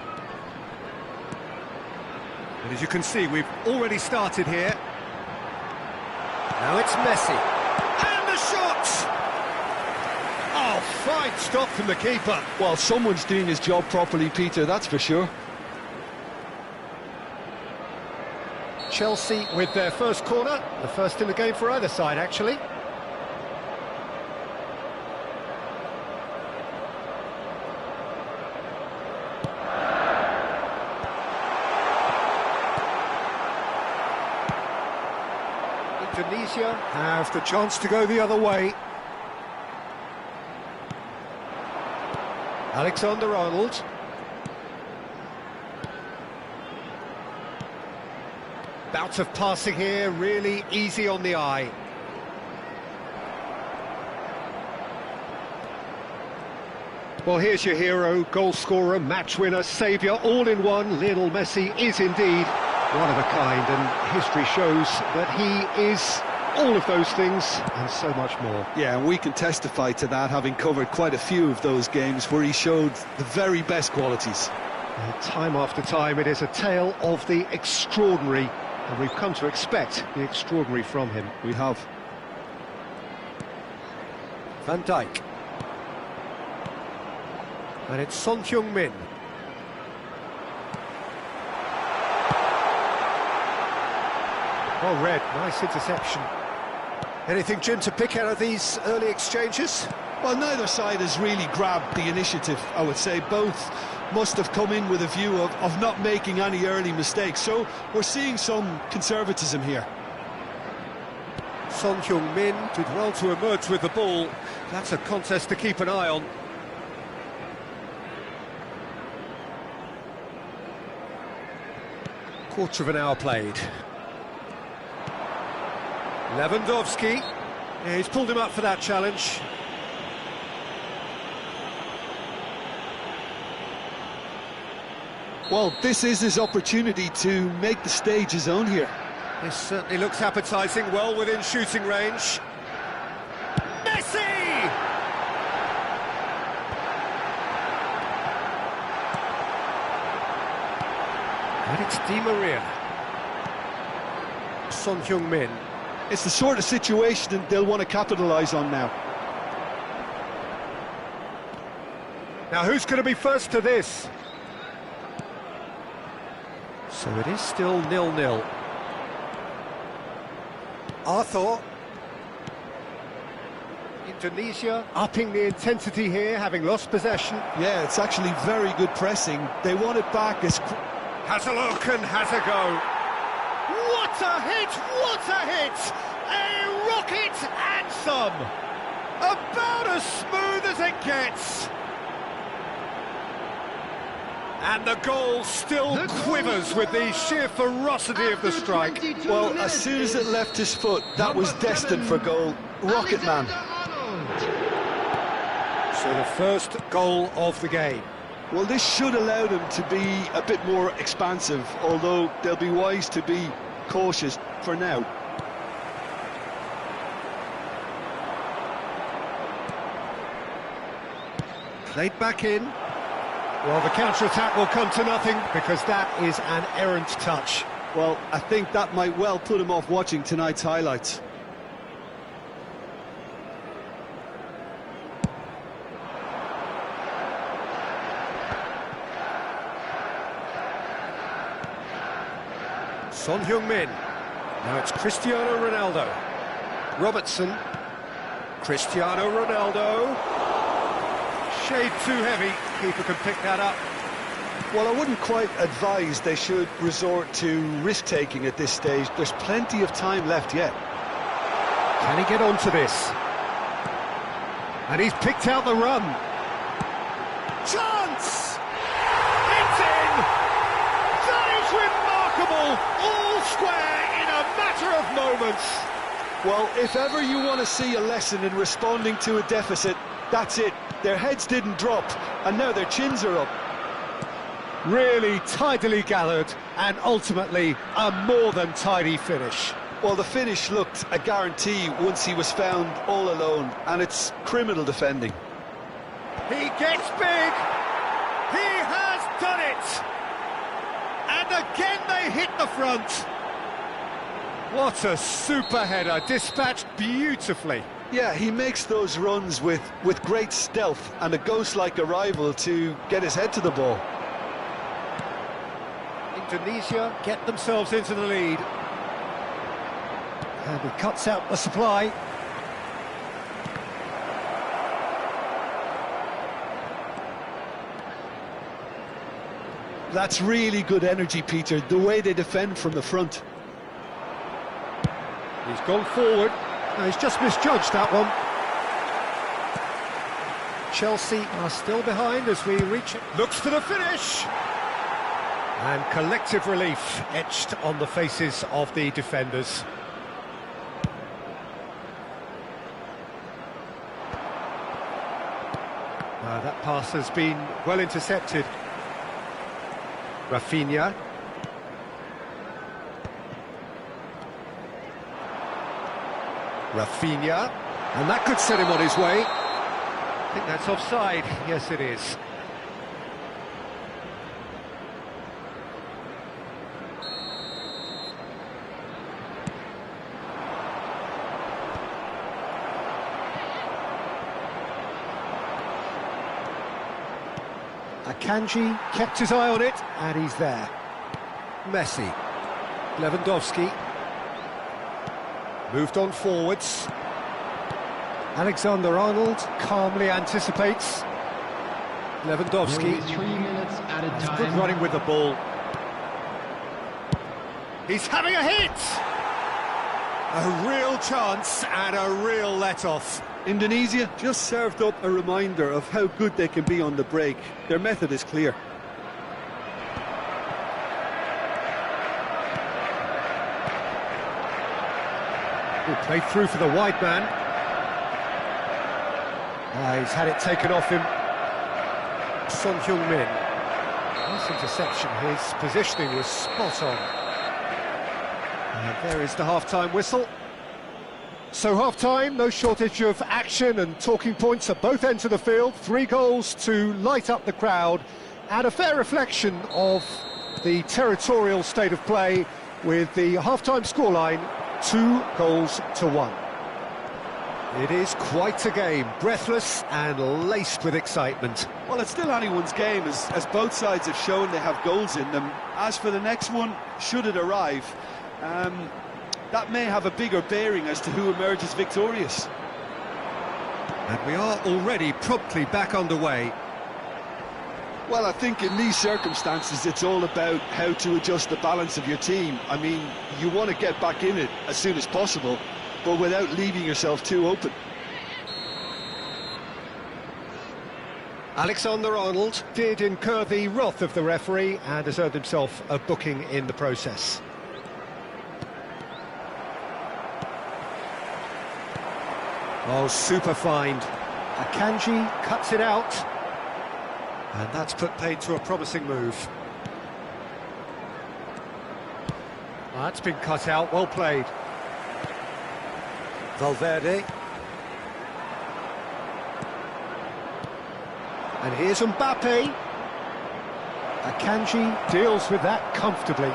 [SPEAKER 1] And as you can see, we've already started here. Now it's Messi. And the shot! Oh, fine stop from the keeper.
[SPEAKER 3] Well, someone's doing his job properly, Peter, that's for sure.
[SPEAKER 1] Chelsea with their first corner, the first in the game for either side, actually. Indonesia have the chance to go the other way. Alexander-Arnold. Bout of passing here, really easy on the eye. Well, here's your hero, goal scorer, match winner, saviour, all in one. Lionel Messi is indeed one of a kind, and history shows that he is all of those things and so much more.
[SPEAKER 3] Yeah, and we can testify to that, having covered quite a few of those games where he showed the very best qualities.
[SPEAKER 1] Time after time, it is a tale of the extraordinary, and we've come to expect the extraordinary from him.
[SPEAKER 3] We have.
[SPEAKER 1] Van Dijk. And it's Son Heung-min. Well read, nice interception. Anything, Jim, to pick out of these early exchanges?
[SPEAKER 3] Well, neither side has really grabbed the initiative, I would say. Both must have come in with a view of not making any early mistakes. So we're seeing some conservatism here.
[SPEAKER 1] Son Heung-min did well to emerge with the ball. That's a contest to keep an eye on. Quarter of an hour played. Lewandowski, yeah, he's pulled him up for that challenge.
[SPEAKER 3] Well, this is his opportunity to make the stage his own here.
[SPEAKER 1] This certainly looks appetising, well within shooting range. Messi! And it's Di Maria. Son Heung-min.
[SPEAKER 3] It's the sort of situation that they'll want to capitalise on now.
[SPEAKER 1] Now who's going to be first to this? So it is still 0-0. Atau. Indonesia upping the intensity here, having lost possession.
[SPEAKER 3] Yeah, it's actually very good pressing. They want it back as...
[SPEAKER 1] Has a look and has a go. What a hit! What a hit! A rocket and some! About as smooth as it gets! And the goal still quivers with the sheer ferocity of the strike.
[SPEAKER 3] Well, as soon as it left his foot, that was destined for goal. Rocket man.
[SPEAKER 1] So the first goal of the game.
[SPEAKER 3] Well, this should allow them to be a bit more expansive, although they'll be wise to be cautious for now.
[SPEAKER 1] Played back in. Well, the counter-attack will come to nothing because that is an errant touch.
[SPEAKER 3] Well, I think that might well put him off watching tonight's highlights.
[SPEAKER 1] Son Heung-min. Now it's Cristiano Ronaldo. Robertson. Cristiano Ronaldo. Shade too heavy. Keeper can pick that up.
[SPEAKER 3] Well, I wouldn't quite advise they should resort to risk-taking at this stage. There's plenty of time left yet.
[SPEAKER 1] Can he get onto this? And he's picked out the run. Chance! It's in! That is remarkable! All square in a matter of moments.
[SPEAKER 3] Well, if ever you want to see a lesson in responding to a deficit, that's it. Their heads didn't drop, and now their chins are up.
[SPEAKER 1] Really tidily gathered, and ultimately a more than tidy finish.
[SPEAKER 3] Well, the finish looked a guarantee once he was found all alone, and it's criminal defending.
[SPEAKER 1] He gets big! He has done it! And again they hit the front! What a super header, dispatched beautifully.
[SPEAKER 3] Yeah, he makes those runs with great stealth and a ghost-like arrival to get his head to the ball.
[SPEAKER 1] Indonesia get themselves into the lead. And he cuts out the supply.
[SPEAKER 3] That's really good energy, Peter, the way they defend from the front.
[SPEAKER 1] He's gone forward. No, he's just misjudged that one. Chelsea are still behind as we reach it. Looks for the finish! And collective relief etched on the faces of the defenders. That pass has been well intercepted. Rafinha. Rafinha. And that could set him on his way. I think that's offside. Yes, it is. Akanji kept his eye on it, and he's there. Messi. Lewandowski. Moved on forwards. Alexander-Arnold calmly anticipates. Lewandowski.
[SPEAKER 2] 3 minutes added time.
[SPEAKER 1] Good running with the ball. He's having a hit! A real chance and a real let-off.
[SPEAKER 3] Indonesia just served up a reminder of how good they can be on the break. Their method is clear.
[SPEAKER 1] Good play through for the wide man. He's had it taken off him. Son Heung-min. Nice interception. His positioning was spot on. And there is the half-time whistle. So half-time, no shortage of action and talking points at both ends of the field. 3 goals to light up the crowd, and a fair reflection of the territorial state of play with the half-time scoreline 2-1. It is quite a game, breathless and laced with excitement.
[SPEAKER 3] Well, it's still anyone's game, as both sides have shown they have goals in them. As for the next one, should it arrive, that may have a bigger bearing as to who emerges victorious.
[SPEAKER 1] And we are already promptly back underway.
[SPEAKER 3] Well, I think in these circumstances it's all about how to adjust the balance of your team. I mean, you want to get back in it as soon as possible, but without leaving yourself too open.
[SPEAKER 1] Alexander-Arnold did incur the wrath of the referee and has earned himself a booking in the process. Oh, super find. Akanji cuts it out. And that's put paid to a promising move. That's been cut out, well played. Valverde. And here's Mbappe. Akanji deals with that comfortably.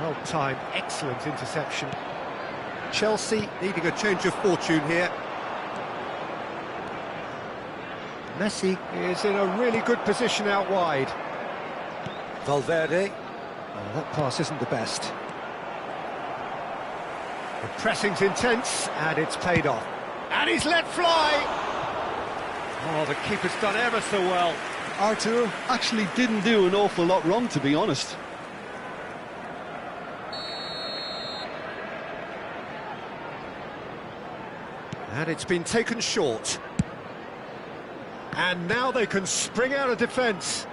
[SPEAKER 1] Well-timed, excellent interception. Chelsea needing a change of fortune here. Messi is in a really good position out wide. Valverde. Oh, that pass isn't the best. The pressing's intense, and it's paid off. And he's let fly! Oh, the keeper's done ever so well.
[SPEAKER 3] Artur actually didn't do an awful lot wrong, to be honest.
[SPEAKER 1] And it's been taken short. And now they can spring out of defence.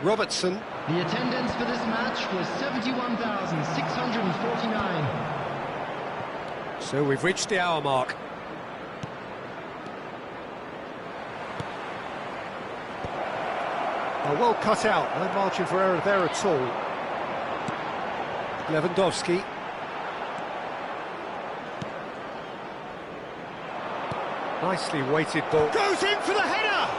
[SPEAKER 1] Robertson.
[SPEAKER 2] The attendance for this match was 71,649.
[SPEAKER 1] So we've reached the hour mark. Oh, well cut out, no margin for error there at all. Lewandowski. Nicely weighted ball. Goes in for the header!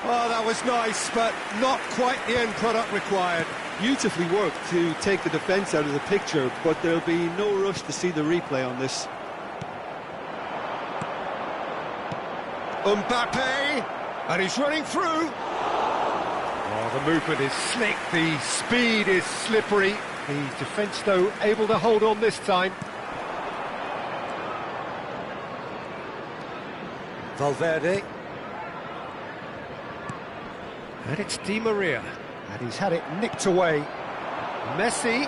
[SPEAKER 1] Oh, that was nice, but not quite the end product required.
[SPEAKER 3] Beautifully worked to take the defence out of the picture, but there'll be no rush to see the replay on this.
[SPEAKER 1] Mbappe, and he's running through. Oh, the movement is slick, the speed is slippery. The defence, though, able to hold on this time. Valverde. And it's Di Maria. And he's had it nicked away. Messi.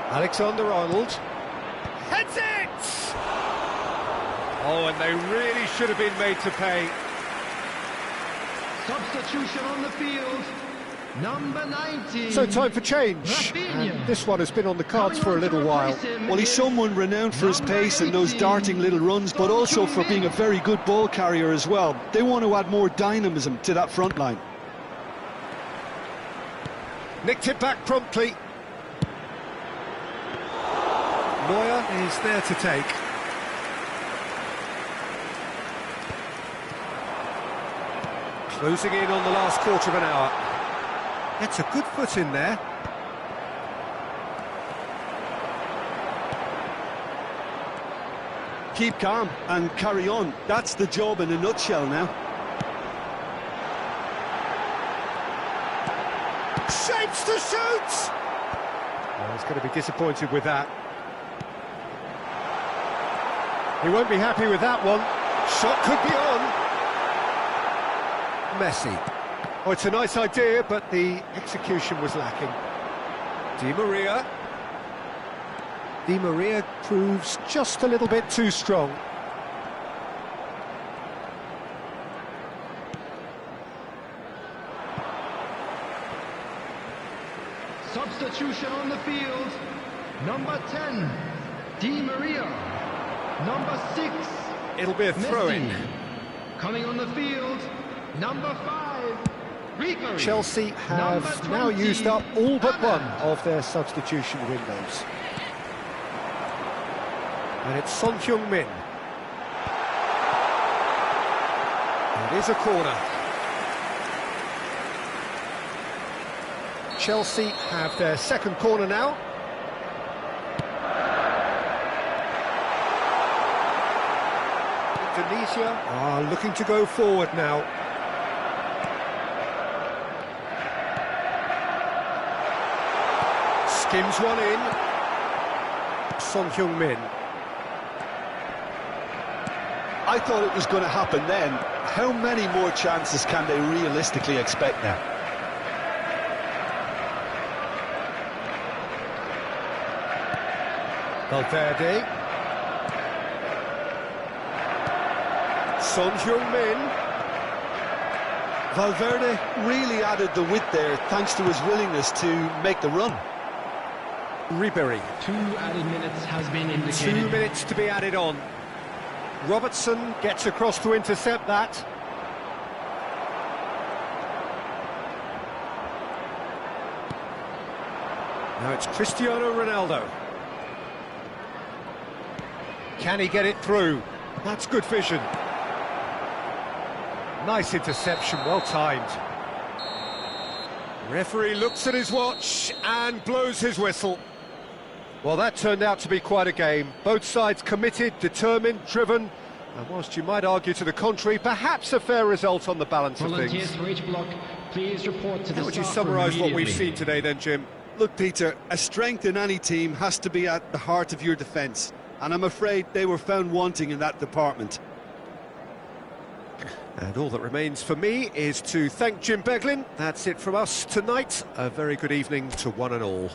[SPEAKER 1] Alexander-Arnold. Heads it! Oh, and they really should have been made to pay.
[SPEAKER 2] Substitution on the field. Number 19.
[SPEAKER 1] So time for change. And this one has been on the cards for a little while.
[SPEAKER 3] Well, he's someone renowned for his pace and those darting little runs, but also for being a very good ball carrier as well. They want to add more dynamism to that front line.
[SPEAKER 1] Nicked it back promptly. Neuer is there to take. Closing in on the last quarter of an hour. It's a good foot in there.
[SPEAKER 3] Keep calm and carry on. That's the job in a nutshell now.
[SPEAKER 1] Shapes to shoot! Oh, he's going to be disappointed with that. He won't be happy with that one. Shot could be on. Messi. Oh, it's a nice idea, but the execution was lacking. Di Maria. Di Maria proves just a little bit too strong.
[SPEAKER 2] Substitution on the field. Number 10, Di Maria. Number 6,
[SPEAKER 1] It'll be a throw-in.
[SPEAKER 2] coming on the field. Number 5, Ribery.
[SPEAKER 1] Chelsea have
[SPEAKER 2] Number
[SPEAKER 1] now
[SPEAKER 2] 20,
[SPEAKER 1] used up all but one
[SPEAKER 2] Haaland.
[SPEAKER 1] of their substitution windows. And it's Son Heung-min. It is a corner. Chelsea have their second corner now. Indonesia are looking to go forward now. Skims one in. Son Heung-min.
[SPEAKER 3] I thought it was going to happen then. How many more chances can they realistically expect now?
[SPEAKER 1] Valverde. Son Heung-min.
[SPEAKER 3] Valverde really added the width there thanks to his willingness to make the run.
[SPEAKER 1] Ribery.
[SPEAKER 2] 2 added minutes has been
[SPEAKER 1] 2
[SPEAKER 2] indicated.
[SPEAKER 1] minutes to be added on. Robertson gets across to intercept that. Now it's Cristiano Ronaldo. Can he get it through? That's good vision. Nice interception, well timed. Referee looks at his watch and blows his whistle. Well, that turned out to be quite a game. Both sides committed, determined, driven, and whilst you might argue to the contrary, perhaps a fair result on the balance of
[SPEAKER 2] Volunteers
[SPEAKER 1] things.
[SPEAKER 2] for each block, please report to the
[SPEAKER 1] How would you
[SPEAKER 2] staff room
[SPEAKER 1] summarise what we've
[SPEAKER 2] immediately.
[SPEAKER 1] seen today then, Jim?
[SPEAKER 3] Look, Peter, a strength in any team has to be at the heart of your defence, and I'm afraid they were found wanting in that department.
[SPEAKER 1] And all that remains for me is to thank Jim Beglin. That's it from us tonight. A very good evening to one and all.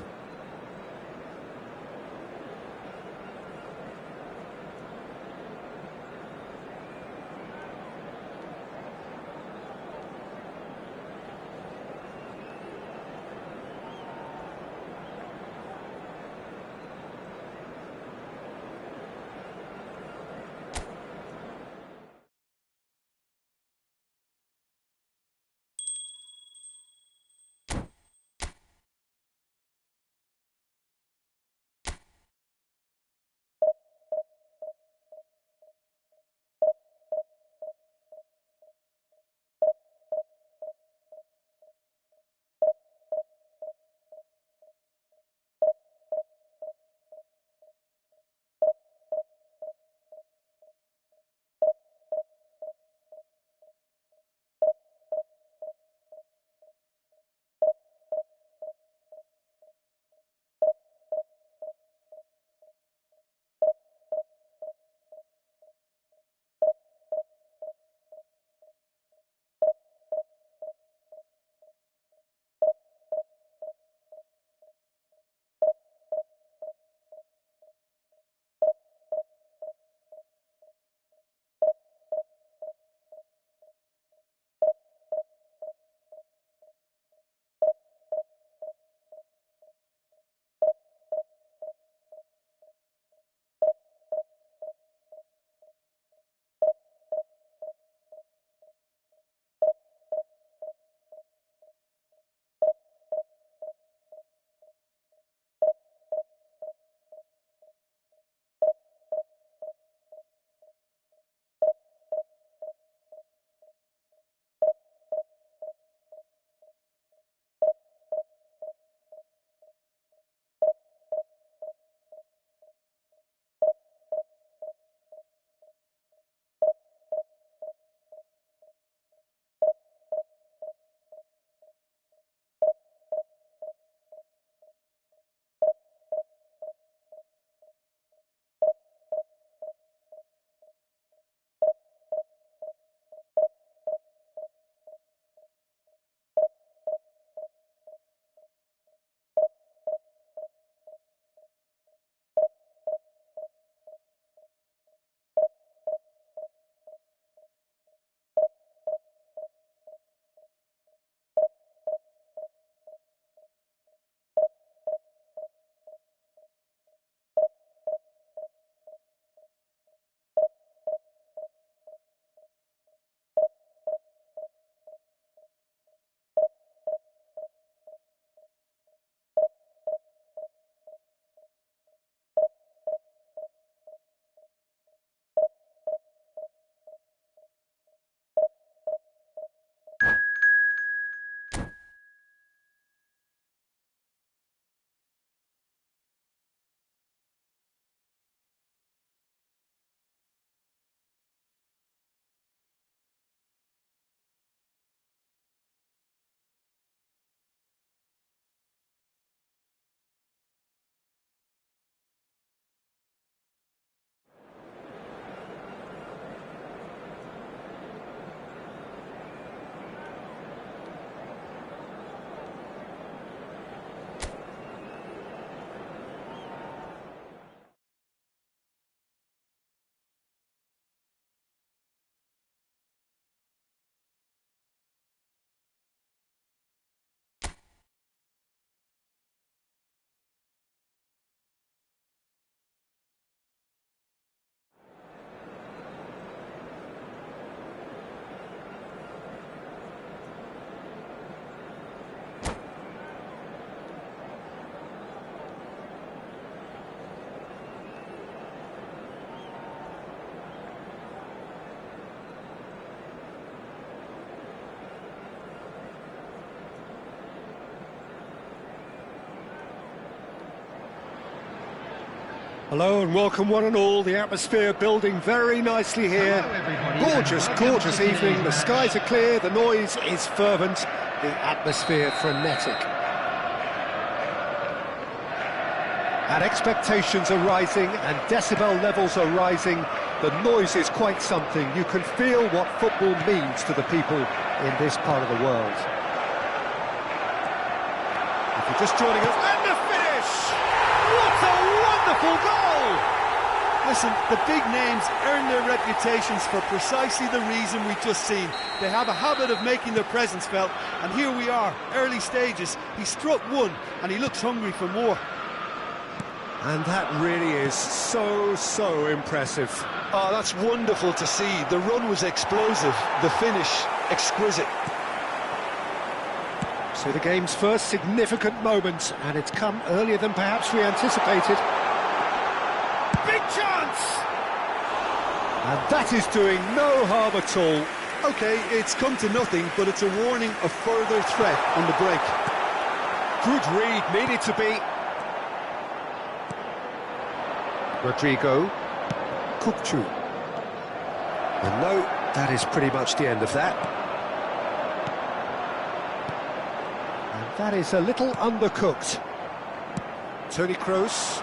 [SPEAKER 1] Hello and welcome one and all. The atmosphere building very nicely here.
[SPEAKER 2] Hello, everybody.
[SPEAKER 1] Gorgeous, gorgeous evening. The skies are clear, the noise is fervent, the atmosphere frenetic. And expectations are rising and decibel levels are rising. The noise is quite something. You can feel what football means to the people in this part of the world. If you're just joining us, and the finish! What a wonderful goal!
[SPEAKER 3] Listen, the big names earn their reputations for precisely the reason we've just seen. They have a habit of making their presence felt, and here we are, early stages. He struck one, and he looks hungry for more.
[SPEAKER 1] And that really is so impressive.
[SPEAKER 3] Oh, that's wonderful to see. The run was explosive, the finish exquisite.
[SPEAKER 1] So the game's first significant moment, and it's come earlier than perhaps we anticipated. Big chance! And that is doing no harm at all.
[SPEAKER 3] OK, it's come to nothing, but it's a warning of further threat on the break.
[SPEAKER 1] Good read, needed to be. Rodrigo, Kukçu. And no, that is pretty much the end of that. And that is a little undercooked. Toni Kroos.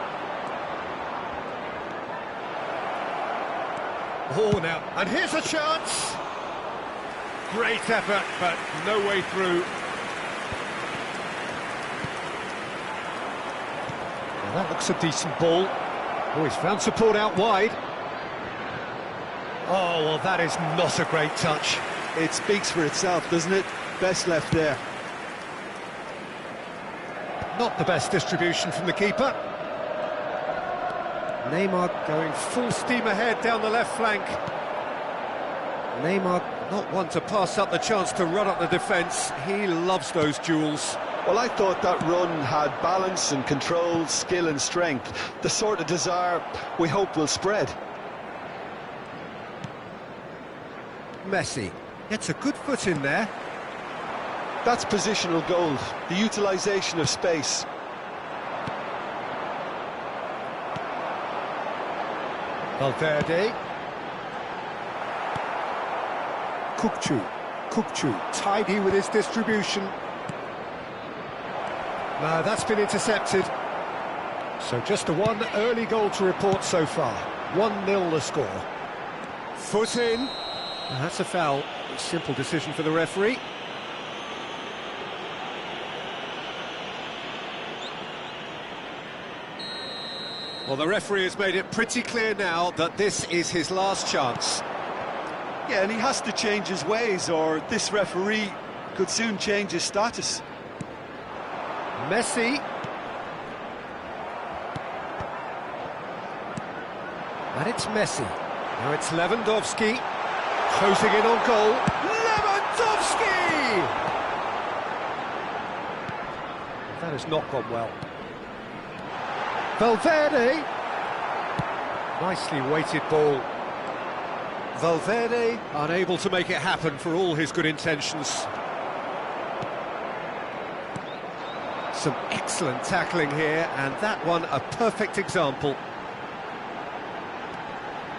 [SPEAKER 1] Oh, now, and here's a chance! Great effort, but no way through. Now that looks a decent ball. Oh, he's found support out wide. Oh, well, that is not a great touch.
[SPEAKER 3] It speaks for itself, doesn't it? Best left there.
[SPEAKER 1] Not the best distribution from the keeper. Neymar going full steam ahead down the left flank. Neymar not one to pass up the chance to run up the defence. He loves those duels.
[SPEAKER 3] Well, I thought that run had balance and control, skill and strength. The sort of desire we hope will spread.
[SPEAKER 1] Messi gets a good foot in there.
[SPEAKER 3] That's positional gold, the utilisation of space.
[SPEAKER 1] Valverde. Kukçu, tidy with his distribution. No, that's been intercepted. So just a one early goal to report so far. 1-0 the score. Foot in. And that's a foul. Simple decision for the referee. Well, the referee has made it pretty clear now that this is his last chance.
[SPEAKER 3] Yeah, and he has to change his ways, or this referee could soon change his status.
[SPEAKER 1] Messi. And it's Messi. Now it's Lewandowski. Closing in on goal. Lewandowski! That has not gone well. Valverde. Nicely weighted ball. Valverde unable to make it happen for all his good intentions. Some excellent tackling here, and that one a perfect example.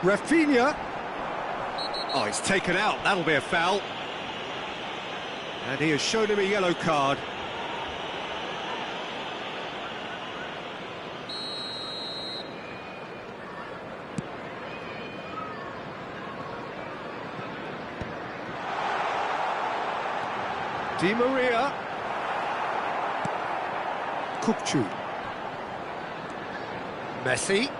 [SPEAKER 1] Rafinha. Oh, he's taken out, that'll be a foul. And he has shown him a yellow card. Di Maria. Kukçu. Messi.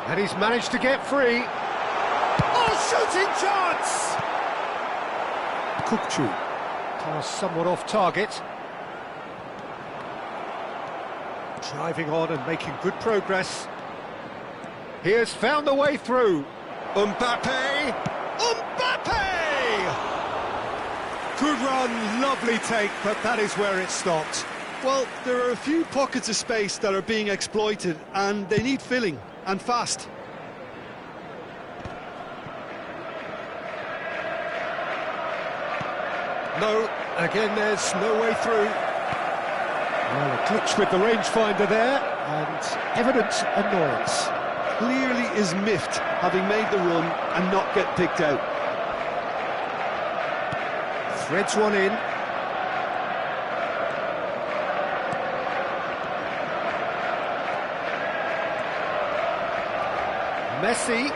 [SPEAKER 1] And he's managed to get free. Oh, shooting chance! Kukçu. Pass somewhat off target. Driving on and making good progress. He has found a way through. Mbappe! Mbappe! Good run, lovely take, but that is where it stopped.
[SPEAKER 3] Well, there are a few pockets of space that are being exploited, and they need filling, and fast.
[SPEAKER 1] No, again there's no way through. Well, a glitch with the rangefinder there, and evident annoyance.
[SPEAKER 3] Clearly is miffed, having made the run and not get picked out.
[SPEAKER 1] Threads one in. Messi.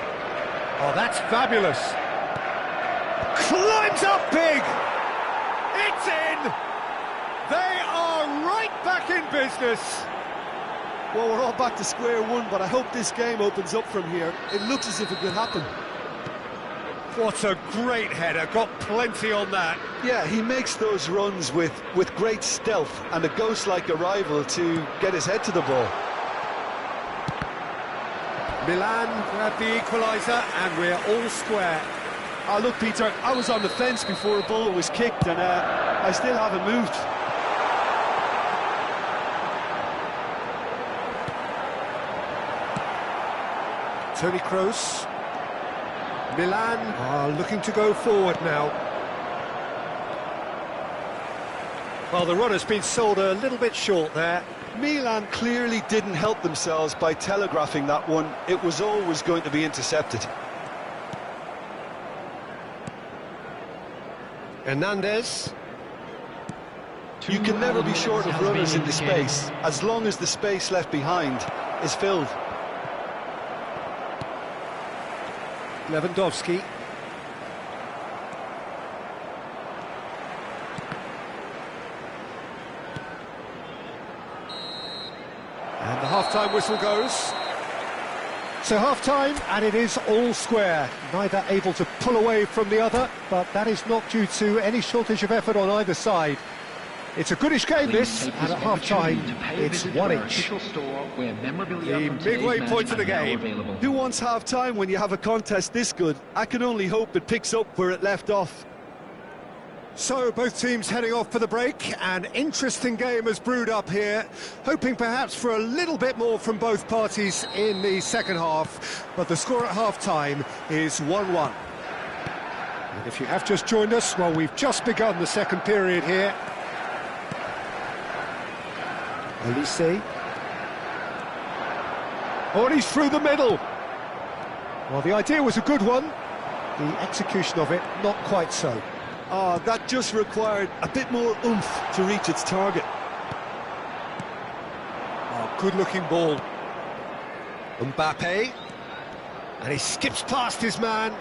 [SPEAKER 1] Oh, that's fabulous. Climbs up big. It's in. They are right back in business.
[SPEAKER 3] Well, we're all back to square one, but I hope this game opens up from here. It looks as if it could happen.
[SPEAKER 1] What a great header, got plenty on that.
[SPEAKER 3] Yeah, he makes those runs with great stealth and a ghost-like arrival to get his head to the ball.
[SPEAKER 1] Milan grabbed the equaliser and we're all square.
[SPEAKER 3] Oh, look, Peter, I was on the fence before a ball was kicked and I still haven't moved.
[SPEAKER 1] Toni Kroos. Milan are looking to go forward now. Well, the run has been sold a little bit short there.
[SPEAKER 3] Milan clearly didn't help themselves by telegraphing that one. It was always going to be intercepted.
[SPEAKER 1] Hernandez.
[SPEAKER 3] You can never be short of runners in the space, as long as the space left behind is filled.
[SPEAKER 1] Lewandowski. And the half-time whistle goes. So half-time, and it is all square. Neither able to pull away from the other, but that is not due to any shortage of effort on either side. It's a goodish game, this, and at half-time, it's 1-each. The midway point of the game.
[SPEAKER 3] Who wants half-time when you have a contest this good? I can only hope it picks up where it left off.
[SPEAKER 1] So, both teams heading off for the break. An interesting game has brewed up here, hoping perhaps for a little bit more from both parties in the second half, but the score at half-time is 1-1. And if you have just joined us, well, we've just begun the second period here. Olise. Oh, and he's through the middle. Well, the idea was a good one. The execution of it, not quite so.
[SPEAKER 3] Oh, that just required a bit more oomph to reach its target.
[SPEAKER 1] Oh, good-looking ball. Mbappe. And he skips past his man.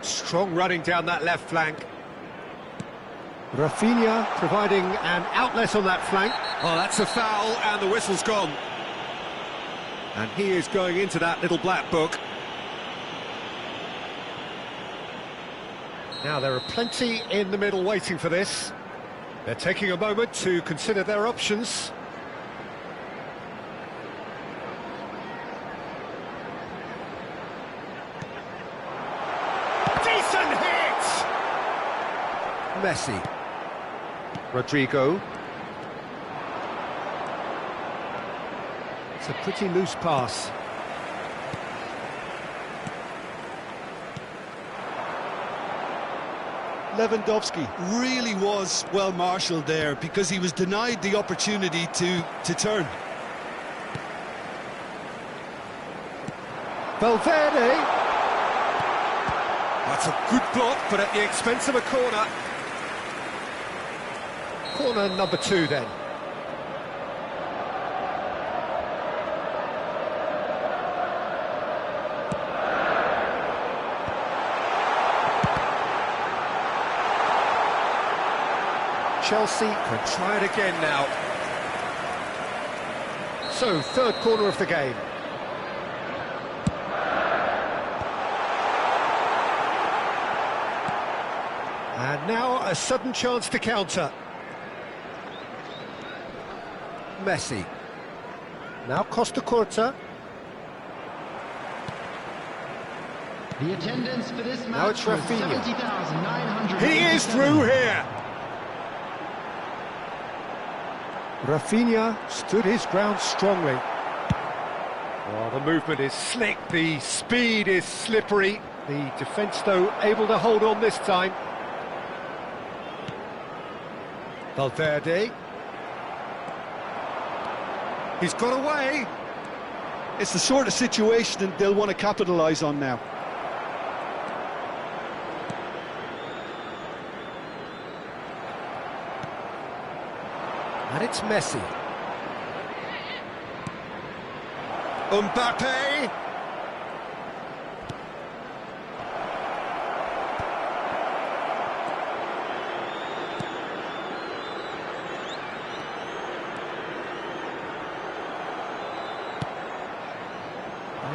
[SPEAKER 1] Strong running down that left flank. Rafinha providing an outlet on that flank. Oh, that's a foul, and the whistle's gone. And he is going into that little black book. Now, there are plenty in the middle waiting for this. They're taking a moment to consider their options. Decent hit! Messi. Rodrigo. It's a pretty loose pass.
[SPEAKER 3] Lewandowski really was well marshalled there because he was denied the opportunity to turn.
[SPEAKER 1] Valverde. That's a good block, but at the expense of a corner. Corner number 2 then. Chelsea can try it again now. So, third corner of the game. And now a sudden chance to counter. Messi. Now Costa Curta.
[SPEAKER 2] The attendance for this
[SPEAKER 1] Now it's
[SPEAKER 2] match was
[SPEAKER 1] Rafinha.
[SPEAKER 2] 70,900.
[SPEAKER 1] He is through here. Rafinha stood his ground strongly. Oh, the movement is slick, the speed is slippery. The defence, though, able to hold on this time. Valverde. He's got away.
[SPEAKER 3] It's the sort of situation that they'll want to capitalise on now.
[SPEAKER 1] And it's Messi. Mbappe.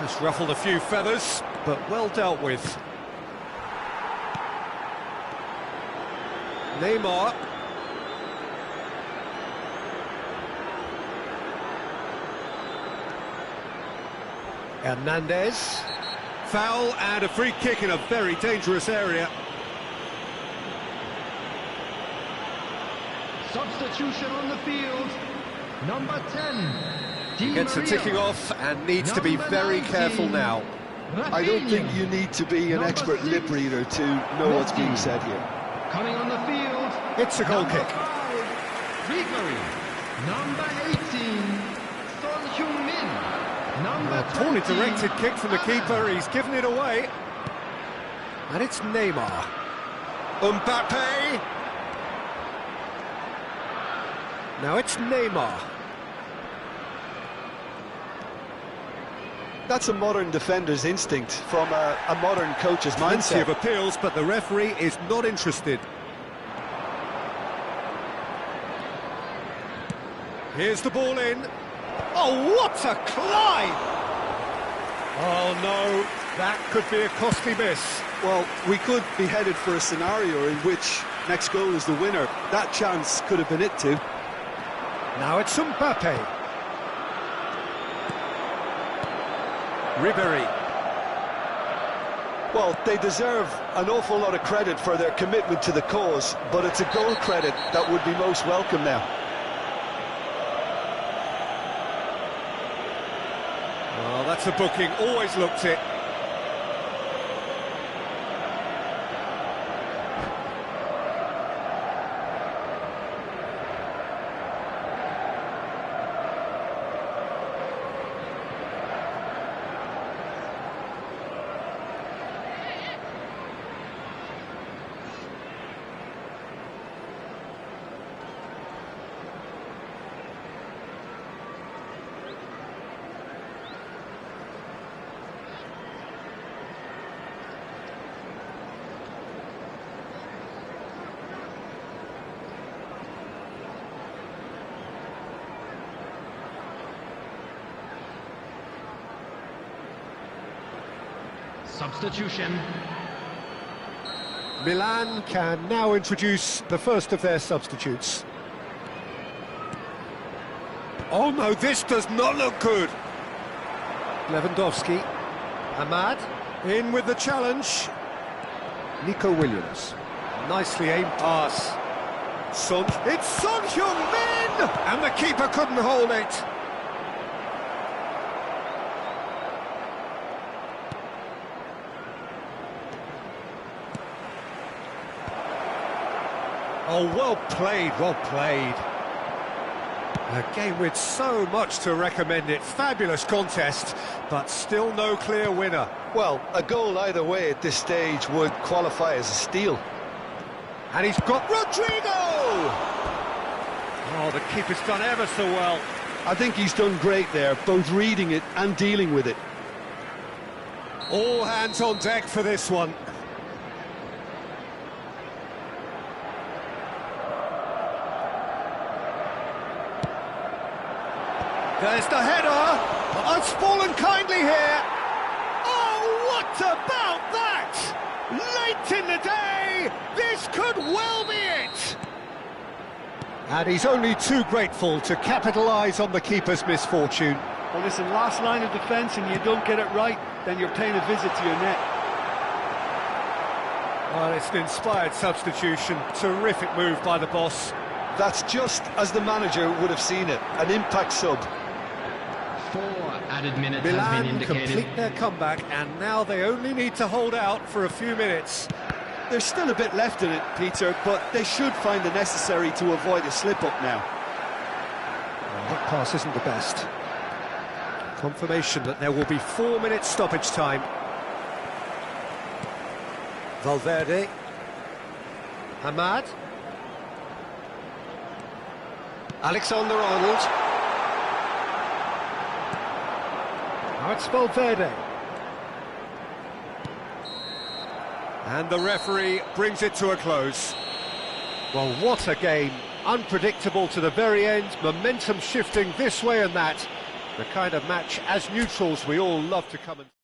[SPEAKER 1] It's ruffled a few feathers, but well dealt with. Neymar. Hernandez. Foul and a free kick in a very dangerous area.
[SPEAKER 2] Substitution on the field. Number 10.
[SPEAKER 1] He gets a ticking off and needs to be very careful now.
[SPEAKER 3] I don't think you need to be an expert lip reader to know what's being said here.
[SPEAKER 2] Coming on the field.
[SPEAKER 1] It's a goal kick.
[SPEAKER 2] 5, Ribery. Number 18, Son Heung-min. Number
[SPEAKER 1] A poorly
[SPEAKER 2] 20,
[SPEAKER 1] directed kick from the keeper, he's given it away. And it's Neymar. Mbappe. Now it's Neymar.
[SPEAKER 3] That's a modern defender's instinct from a modern coach's
[SPEAKER 1] Plenty
[SPEAKER 3] mindset.
[SPEAKER 1] of appeals, but the referee is not interested. Here's the ball in. Oh, what a climb! Oh no, that could be a costly miss.
[SPEAKER 3] Well, we could be headed for a scenario in which next goal is the winner. That chance could have been it too.
[SPEAKER 1] Now it's Mbappe. Ribery.
[SPEAKER 3] Well, they deserve an awful lot of credit for their commitment to the cause, but it's a goal credit that would be most welcome now.
[SPEAKER 1] Oh, that's a booking, always looked it.
[SPEAKER 2] Substitution.
[SPEAKER 1] Milan can now introduce the first of their substitutes. Oh no, this does not look good. Lewandowski. Ahmad. In with the challenge. Nico Williams. Nicely aimed pass. Son. It's Son Heung-min! And the keeper couldn't hold it. Oh, well played, well played. A game with so much to recommend it. Fabulous contest, but still no clear winner.
[SPEAKER 3] Well, a goal either way at this stage would qualify as a steal.
[SPEAKER 1] And he's got Rodrigo! Oh, the keeper's done ever so well.
[SPEAKER 3] I think he's done great there, both reading it and dealing with it.
[SPEAKER 1] All hands on deck for this one. There's the header. Oh, it's fallen kindly here. Oh, what about that? Late in the day, this could well be it. And he's only too grateful to capitalise on the keeper's misfortune.
[SPEAKER 3] Well, listen, last line of defence and you don't get it right, then you're paying a visit to your net.
[SPEAKER 1] Well, it's an inspired substitution. Terrific move by the boss.
[SPEAKER 3] That's just as the manager would have seen it, an impact sub.
[SPEAKER 2] 4 added minutes has been
[SPEAKER 1] Milan
[SPEAKER 2] indicated.
[SPEAKER 1] complete their comeback, and now they only need to hold out for a few minutes.
[SPEAKER 3] There's still a bit left in it, Peter, but they should find the necessary to avoid a slip-up now.
[SPEAKER 1] Well, that pass isn't the best. Confirmation that there will be 4 minutes stoppage time. Valverde. Hamad. Alexander-Arnold. Now it's Valverde. And the referee brings it to a close. Well, what a game. Unpredictable to the very end, momentum shifting this way and that. The kind of match, as neutrals, we all love to come and...